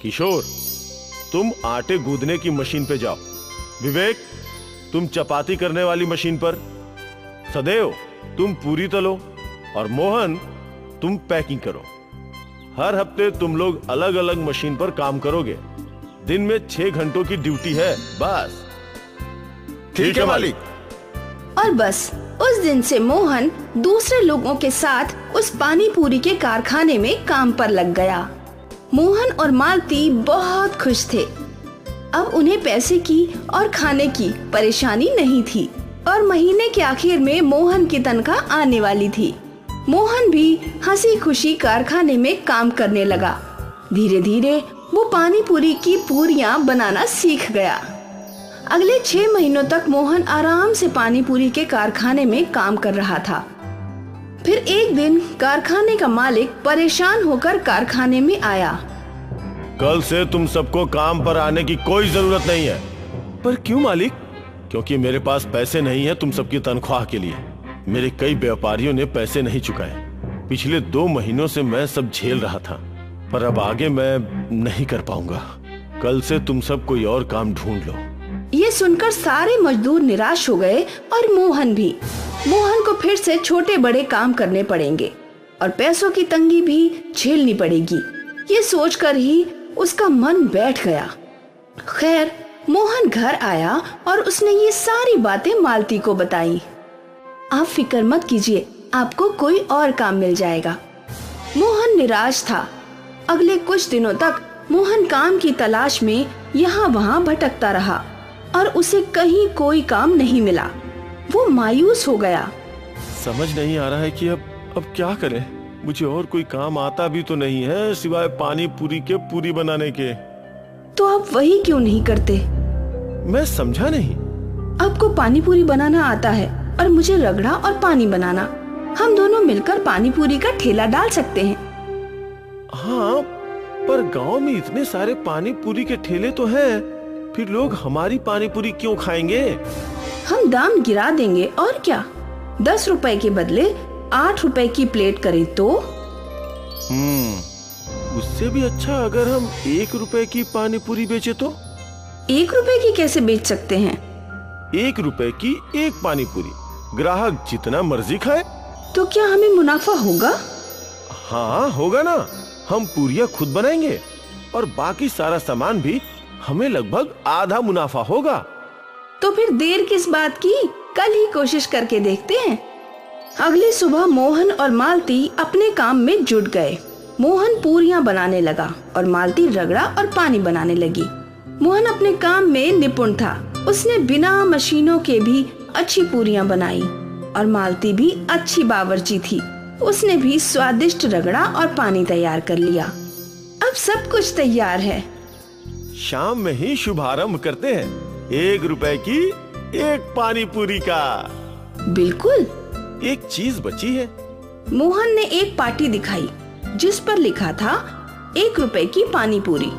किशोर, तुम आटे गूंदने की मशीन पे जाओ। विवेक, तुम चपाती करने वाली मशीन पर। सदैव, तुम पूरी तलो और मोहन, तुम पैकिंग करो। हर हफ्ते तुम लोग अलग अलग मशीन पर काम करोगे। दिन में 6 घंटों की ड्यूटी है बस। ठीक है मालिक।
और बस उस दिन से मोहन दूसरे लोगों के साथ उस पानी पूरी के कारखाने में काम पर लग गया। मोहन और मालती बहुत खुश थे। अब उन्हें पैसे की और खाने की परेशानी नहीं थी और महीने के आखिर में मोहन की तनख्वाह आने वाली थी। मोहन भी हंसी खुशी कारखाने में काम करने लगा। धीरे धीरे वो पानी पूरी की पूरियां बनाना सीख गया। अगले 6 महीनों तक मोहन आराम से पानी पूरी के कारखाने में काम कर रहा था। फिर एक दिन कारखाने का मालिक परेशान होकर कारखाने में आया।
कल से तुम सबको काम पर आने की कोई जरूरत नहीं है। पर क्यों मालिक? क्योंकि मेरे पास पैसे नहीं है तुम सबकी तनख्वाह के लिए। मेरे कई व्यापारियों ने पैसे नहीं चुकाए। पिछले 2 महीनों से मैं सब झेल रहा था, पर अब आगे मैं नहीं कर पाऊंगा। कल से तुम सब कोई और काम ढूंढ लो।
ये सुनकर सारे मजदूर निराश हो गए और मोहन भी। मोहन को फिर से छोटे बड़े काम करने पड़ेंगे और पैसों की तंगी भी झेलनी पड़ेगी। ये सोचकर ही उसका मन बैठ गया। खैर, मोहन घर आया और उसने ये सारी बातें मालती को बताई। आप फिक्र मत कीजिए, आपको कोई और काम मिल जाएगा। मोहन निराश था। अगले कुछ दिनों तक मोहन काम की तलाश में यहाँ वहाँ भटकता रहा और उसे कहीं कोई काम नहीं मिला। वो मायूस हो गया।
समझ नहीं आ रहा है कि अब क्या करें। मुझे और कोई काम आता भी तो नहीं है सिवाय पानी पूरी के पूरी बनाने के।
तो आप वही क्यों नहीं करते?
मैं समझा नहीं।
आपको पानी पूरी बनाना आता है और मुझे रगड़ा और पानी बनाना। हम दोनों मिलकर पानी पूरी का ठेला डाल सकते हैं।
हाँ, पर गांव में इतने सारे पानी पूरी के ठेले तो हैं, फिर लोग हमारी पानी पूरी क्यों खाएंगे?
हम दाम गिरा देंगे और क्या। 10 रुपए के बदले 8 रुपए की प्लेट करें तो?
उससे भी अच्छा अगर हम 1 रुपए की पानी पूरी बेचे तो?
1 रुपए की कैसे बेच सकते हैं?
1 रुपए की एक पानी पूरी, ग्राहक जितना मर्जी खाए।
तो क्या हमें मुनाफा होगा?
हाँ होगा ना। हम पूरियां खुद बनाएंगे और बाकी सारा सामान भी हमें लगभग आधा मुनाफा होगा।
तो फिर देर किस बात की, कल ही कोशिश करके देखते हैं। अगली सुबह मोहन और मालती अपने काम में जुट गए। मोहन पूरियां बनाने लगा और मालती रगड़ा और पानी बनाने लगी। मोहन अपने काम में निपुण था। उसने बिना मशीनों के भी अच्छी पूरियां बनाई और मालती भी अच्छी बावर्ची थी। उसने भी स्वादिष्ट रगड़ा और पानी तैयार कर लिया। अब सब कुछ तैयार है।
शाम में ही शुभारंभ करते हैं। 1 रुपए की एक पानी पूरी का।
बिल्कुल।
एक चीज बची है।
मोहन ने एक पाटी दिखाई जिस पर लिखा था 1 रुपए की पानी पूरी।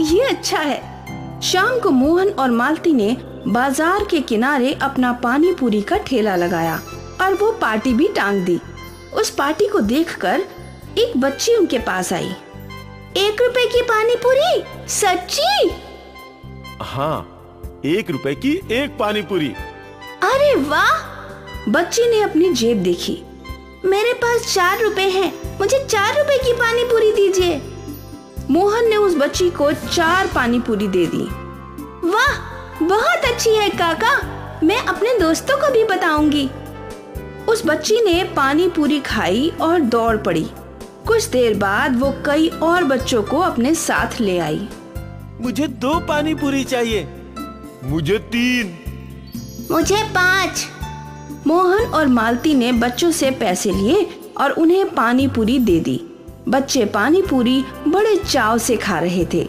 ये अच्छा है। शाम को मोहन और मालती ने बाजार के किनारे अपना पानी पूरी का ठेला लगाया और वो पाटी भी टांग दी। उस पाटी को देखकर एक बच्ची उनके पास आई।
1 रुपए की पानी पूरी? सच्ची?
हाँ, 1 रुपए की 1 पानी पूरी।
अरे वाह! बच्ची ने अपनी जेब देखी। मेरे पास 4 रुपए हैं, मुझे 4 रुपए की पानी पूरी दीजिए। मोहन ने उस बच्ची को 4 पानी पूरी दे दी। वाह, बहुत अच्छी है काका, मैं अपने दोस्तों को भी बताऊंगी। उस बच्ची ने पानी पूरी खाई और दौड़ पड़ी। कुछ देर बाद वो कई और बच्चों को अपने साथ ले आई।
मुझे 2 पानी पूरी चाहिए। मुझे 3।
मुझे 5।
मोहन और मालती ने बच्चों से पैसे लिए और उन्हें पानी पूरी दे दी। बच्चे पानी पूरी बड़े चाव से खा रहे थे।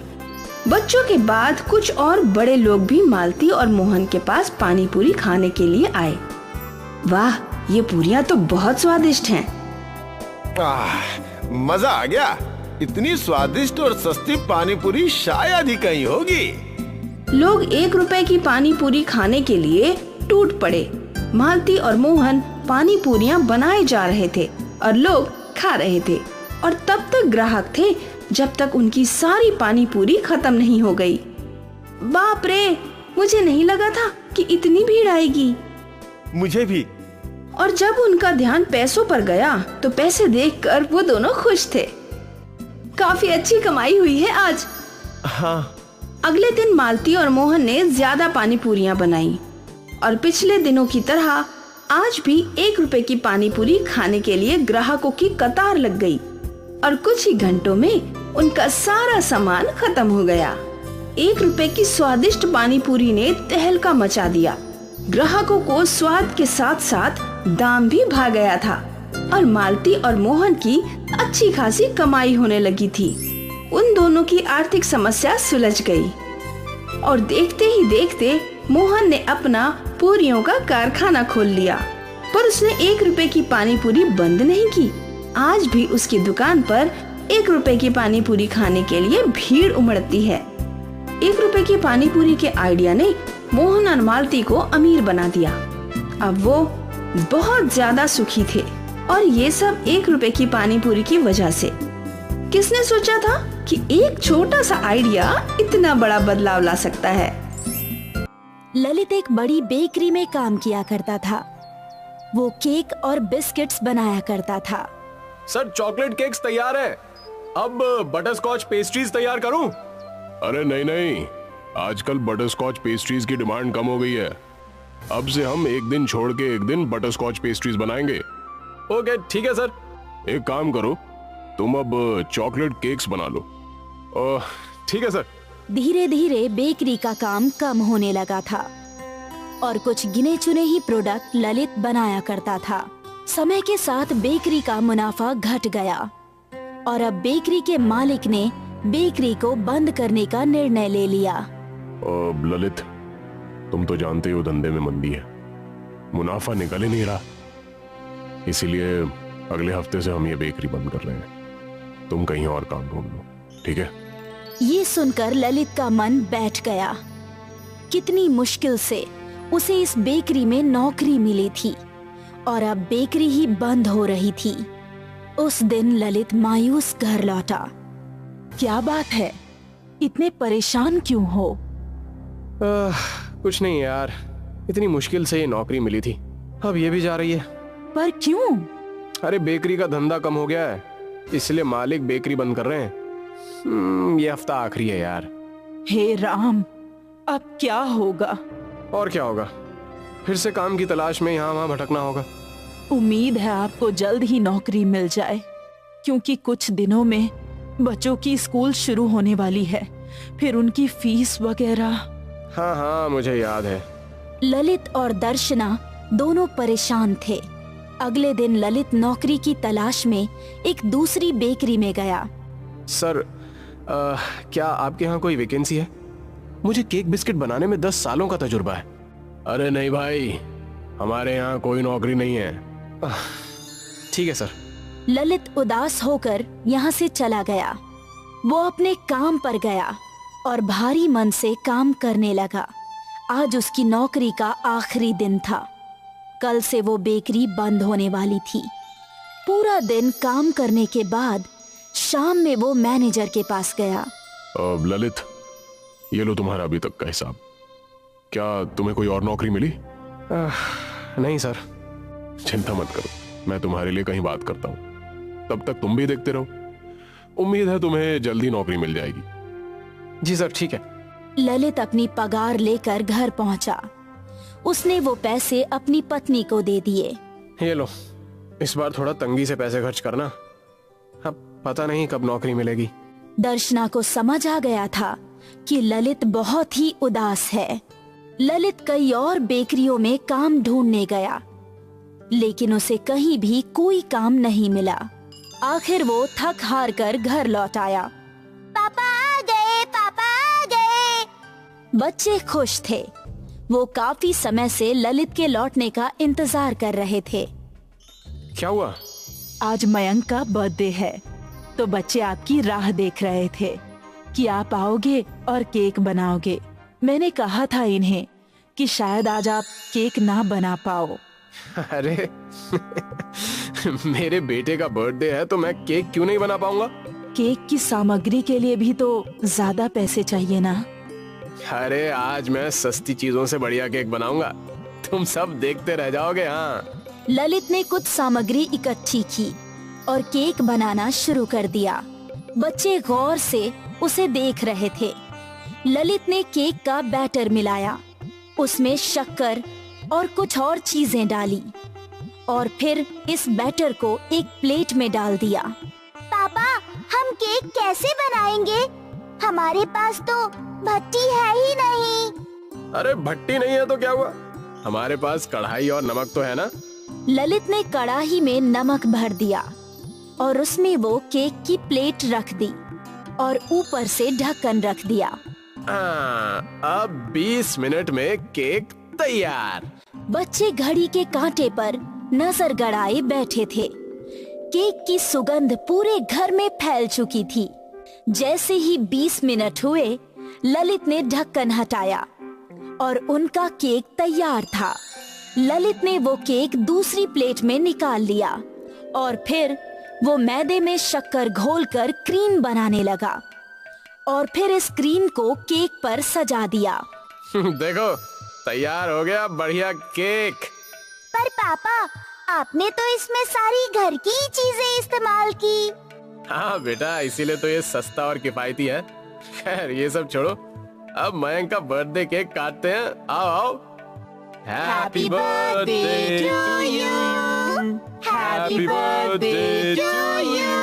बच्चों के बाद कुछ और बड़े लोग भी मालती और मोहन के पास पानी पूरी खाने के लिए आए। वाह, ये पूरियां तो बहुत स्वादिष्ट हैं।
मजा आ गया। इतनी स्वादिष्ट और सस्ती पानी पूरी शायद ही कहीं होगी।
लोग 1 रुपए की पानी पूरी खाने के लिए टूट पड़े। मालती और मोहन पानी पूरियां बनाए जा रहे थे और लोग खा रहे थे, और तब तक ग्राहक थे जब तक उनकी सारी पानी पूरी खत्म नहीं हो गई। बाप रे, मुझे नहीं लगा था कि इतनी भीड़ आएगी।
मुझे भी।
और जब उनका ध्यान पैसों पर गया तो पैसे देखकर वो दोनों खुश थे। काफी अच्छी कमाई हुई है आज।
हाँ।
अगले दिन मालती और मोहन ने ज्यादा पानी पूरियां बनाई और पिछले दिनों की तरह आज भी 1 रुपए की पानी पूरी खाने के लिए ग्राहकों की कतार लग गई और कुछ ही घंटों में उनका सारा सामान खत्म हो गया। 1 रुपए की स्वादिष्ट पानी पूरी ने तहलका मचा दिया। ग्राहकों को स्वाद के साथ साथ दाम भी भा गया था और मालती और मोहन की अच्छी खासी कमाई होने लगी थी। उन दोनों की आर्थिक समस्या सुलझ गई और देखते ही देखते मोहन ने अपना पूरियों का कारखाना खोल लिया। पर उसने 1 रुपए की पानी पूरी बंद नहीं की। आज भी उसकी दुकान पर 1 रुपए की पानी पूरी खाने के लिए भीड़ उमड़ती है। 1 रुपए की पानी पूरी के आइडिया ने मोहन और मालती को अमीर बना दिया। अब वो बहुत ज्यादा सुखी थे और ये सब 1 रुपए की पानी पूरी की वजह से। किसने सोचा था कि एक छोटा सा आइडिया इतना बड़ा बदलाव ला सकता है।
ललित एक बड़ी बेकरी में काम किया करता था। वो केक और बिस्किट्स बनाया करता था।
सर, चॉकलेट केक्स तैयार है। अब बटरस्कॉच पेस्ट्रीज तैयार करूं? अरे नहीं नहीं, आजकल बटरस्कॉच पेस्ट्रीज की डिमांड कम हो गई है। अब से हम एक दिन छोड़ के एक दिन बटरस्कॉच पेस्ट्रीज बनाएंगे। ओके, ठीक है सर। एक काम करो, तुम अब चॉकलेट केक्स बना लो। ठीक है सर।
धीरे धीरे बेकरी का काम कम होने लगा था और कुछ गिने चुने ही प्रोडक्ट ललित बनाया करता था। समय के साथ बेकरी का मुनाफा घट गया और अब बेकरी के मालिक ने बेकरी को बंद करने का निर्णय ले लिया।
ललित, तुम तो जानते हो धंधे में मंदी है, मुनाफा निकल ही नहीं रहा, इसीलिए अगले हफ्ते से हम ये बेकरी बंद कर रहे हैं। तुम कहीं और काम ढूंढ लो, ठीक है?
ये सुनकर ललित का मन बैठ गया। कितनी मुश्किल से उसे इस बेकरी में नौकरी मिली थी और अब बेकरी ही बंद हो रही थी। उस दिन ललित मायूस घर लौटा। क्या बात है, इतने परेशान क्यों हो?
कुछ नहीं यार, इतनी मुश्किल से ये नौकरी मिली थी, अब ये भी जा रही है।
पर क्यों?
अरे बेकरी का धंधा कम हो गया है, इसलिए मालिक बेकरी बंद कर रहे हैं। ये हफ्ता आखिरी है यार।
हे राम, अब क्या होगा?
और क्या होगा, फिर से काम की तलाश में यहाँ वहाँ भटकना होगा।
उम्मीद है आपको जल्द ही नौकरी मिल जाए, क्योंकि कुछ दिनों में बच्चों की स्कूल शुरू होने वाली है, फिर उनकी फीस वगैरह।
हाँ हाँ, मुझे याद है।
ललित और दर्शना दोनों परेशान थे। अगले दिन ललित नौकरी की तलाश में एक दूसरी बेकरी में गया।
सर, क्या आपके यहाँ कोई वैकेंसी है? मुझे केक बिस्किट बनाने में 10 सालों का तजुर्बा है। अरे नहीं भाई, हमारे यहाँ कोई नौकरी नहीं है। ठीक है सर।
ललित उदास होकर यहाँ से चला गया। वो अपने काम पर गया और भारी मन से काम करने लगा। आज उसकी नौकरी का आखिरी दिन था। कल से वो बेकरी बंद होने वाली थी। पूरा दिन काम करने के बाद शाम में वो मैनेजर के पास गया।
ललित, ये लो तुम्हारा अभी तक का हिसाब। क्या तुम्हें कोई और नौकरी मिली?
नहीं सर।
चिंता मत करो, मैं तुम्हारे लिए कहीं बात करता हूँ, तब तक तुम भी देखते रहो। उम्मीद है तुम्हें जल्दी नौकरी मिल जाएगी।
जी सर, ठीक है।
ललित अपनी पगार लेकर घर पहुंचा। उसने वो पैसे अपनी पत्नी को दे दिए।
ये लो, इस बार थोड़ा तंगी से पैसे खर्च करना, अब पता नहीं कब नौकरी मिलेगी।
दर्शना को समझ आ गया था कि ललित बहुत ही उदास है। ललित कई और बेकरियों में काम ढूंढने गया, लेकिन उसे कहीं भी कोई काम नहीं मिला। आखिर वो थक हार कर घर लौट आया।
पापा आ गए, पापा आ गए।
बच्चे खुश थे। वो काफी समय से ललित के लौटने का इंतजार कर रहे थे।
क्या हुआ?
आज मयंक का बर्थडे है, तो बच्चे आपकी राह देख रहे थे कि आप आओगे और केक बनाओगे। मैंने कहा था इन्हें कि शायद आज आप केक ना बना पाओ।
अरे मेरे बेटे का बर्थडे है तो मैं केक क्यों नहीं बना पाऊंगा?
केक की सामग्री के लिए भी तो ज्यादा पैसे चाहिए ना।
अरे आज मैं सस्ती चीजों से बढ़िया केक बनाऊंगा, तुम सब देखते रह जाओगे। हाँ।
ललित ने कुछ सामग्री इकट्ठी की और केक बनाना शुरू कर दिया। बच्चे गौर से उसे देख रहे थे। ललित ने केक का बैटर मिलाया, उसमें शक्कर और कुछ और चीजें डाली और फिर इस बैटर को एक प्लेट में डाल दिया।
पापा, हम केक कैसे बनाएंगे? हमारे पास तो भट्टी है ही नहीं।
अरे भट्टी नहीं है तो क्या हुआ, हमारे पास कढ़ाई और नमक तो है ना।
ललित ने कढ़ाई में नमक भर दिया और उसमें वो केक की प्लेट रख दी और ऊपर से ढक्कन रख दिया।
अब 20 मिनट में केक तैयार।
बच्चे घड़ी के कांटे पर नजर गड़ाए बैठे थे। केक की सुगंध पूरे घर में फैल चुकी थी। जैसे ही 20 मिनट हुए, ललित ने ढक्कन हटाया और उनका केक तैयार था। ललित ने वो केक दूसरी प्लेट में निकाल लिया और फिर वो मैदे में शक्कर घोलकर क्रीम बनाने लगा और फिर इस क्रीम को केक पर सजा दिया।
देखो, तैयार हो गया बढ़िया केक।
पर पापा, आपने तो इसमें सारी घर की चीजें इस्तेमाल की।
हाँ बेटा, इसीलिए तो ये सस्ता और किफायती है। खैर ये सब छोड़ो, अब मयंक का बर्थडे केक काटते हैं। आओ आओ। Happy birthday to you, happy birthday to you,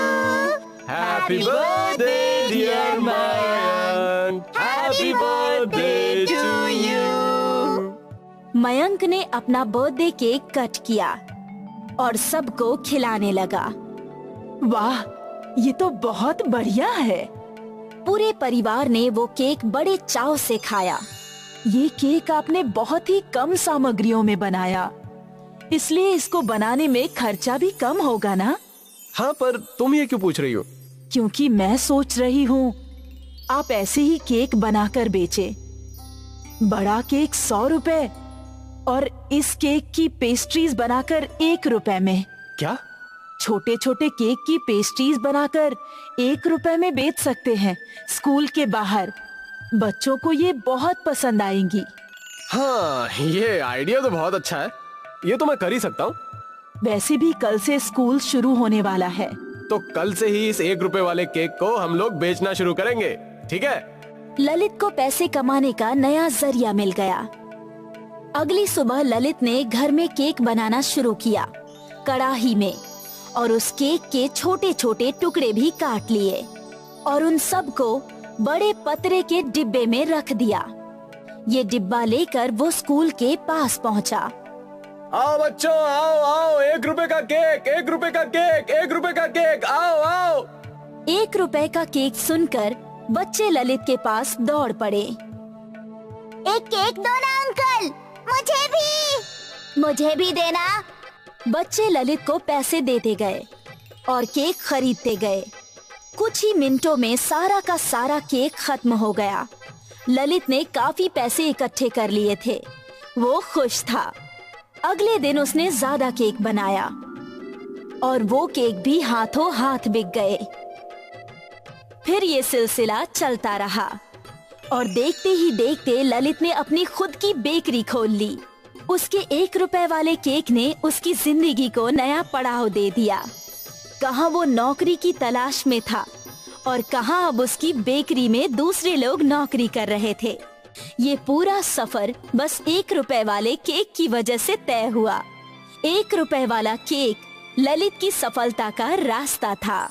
happy birthday dear Mayank, happy birthday to you.
Mayank ने अपना बर्थडे केक कट किया और सबको खिलाने लगा।
वाह, ये तो बहुत बढ़िया है।
पूरे परिवार ने वो केक बड़े चाव से खाया।
ये केक आपने बहुत ही कम सामग्रियों में बनाया, इसलिए इसको बनाने में खर्चा भी कम होगा ना?
हाँ, पर तुम ये क्यों पूछ रही हो?
क्योंकि मैं सोच रही हूँ आप ऐसे ही केक बनाकर बेचे। बड़ा केक 100 रुपए और इस केक की पेस्ट्रीज बनाकर 1 रुपए में।
क्या?
छोटे छोटे केक की पेस्ट्रीज बनाकर 1 रुपए में बेच सकते हैं स्कूल के बाहर। बच्चों को ये बहुत पसंद आएंगी।
हाँ, ये आइडिया तो बहुत अच्छा है, ये तो मैं कर ही सकता हूँ।
वैसे भी कल से स्कूल शुरू होने वाला है,
तो कल से ही इस 1 रुपए वाले केक को हम लोग बेचना शुरू करेंगे, ठीक है?
ललित को पैसे कमाने का नया जरिया मिल गया। अगली सुबह ललित ने घर में केक बनाना शुरू किया, कढ़ाई में, और उस केक के छोटे छोटे टुकड़े भी काट लिए और उन सब को बड़े पतरे के डिब्बे में रख दिया। ये डिब्बा लेकर वो स्कूल के पास पहुंचा।
आओ बच्चों, आओ आओ, 1 रुपए का केक, 1 रुपए का केक, 1 रुपए का केक, आओ आओ।
1 रुपए का केक सुनकर बच्चे ललित के पास दौड़ पड़े।
एक केक दो ना अंकल, मुझे भी देना।
बच्चे ललित को पैसे देते गए और केक खरीदते गए। कुछ ही मिनटों में सारा का सारा केक खत्म हो गया। ललित ने काफी पैसे इकट्ठे कर लिए थे। वो खुश था। अगले दिन उसने ज्यादा केक बनाया और वो केक भी हाथों हाथ बिक गए। फिर ये सिलसिला चलता रहा। और देखते ही देखते ललित ने अपनी खुद की बेकरी खोल ली। उसके 1 रुपए वाले केक ने उसकी जिंदगी को नया पड़ाव दे दिया। कहाँ वो नौकरी की तलाश में था और कहाँ अब उसकी बेकरी में दूसरे लोग नौकरी कर रहे थे। ये पूरा सफर बस 1 रुपए वाले केक की वजह से तय हुआ। 1 रुपए वाला केक ललित की सफलता का रास्ता था।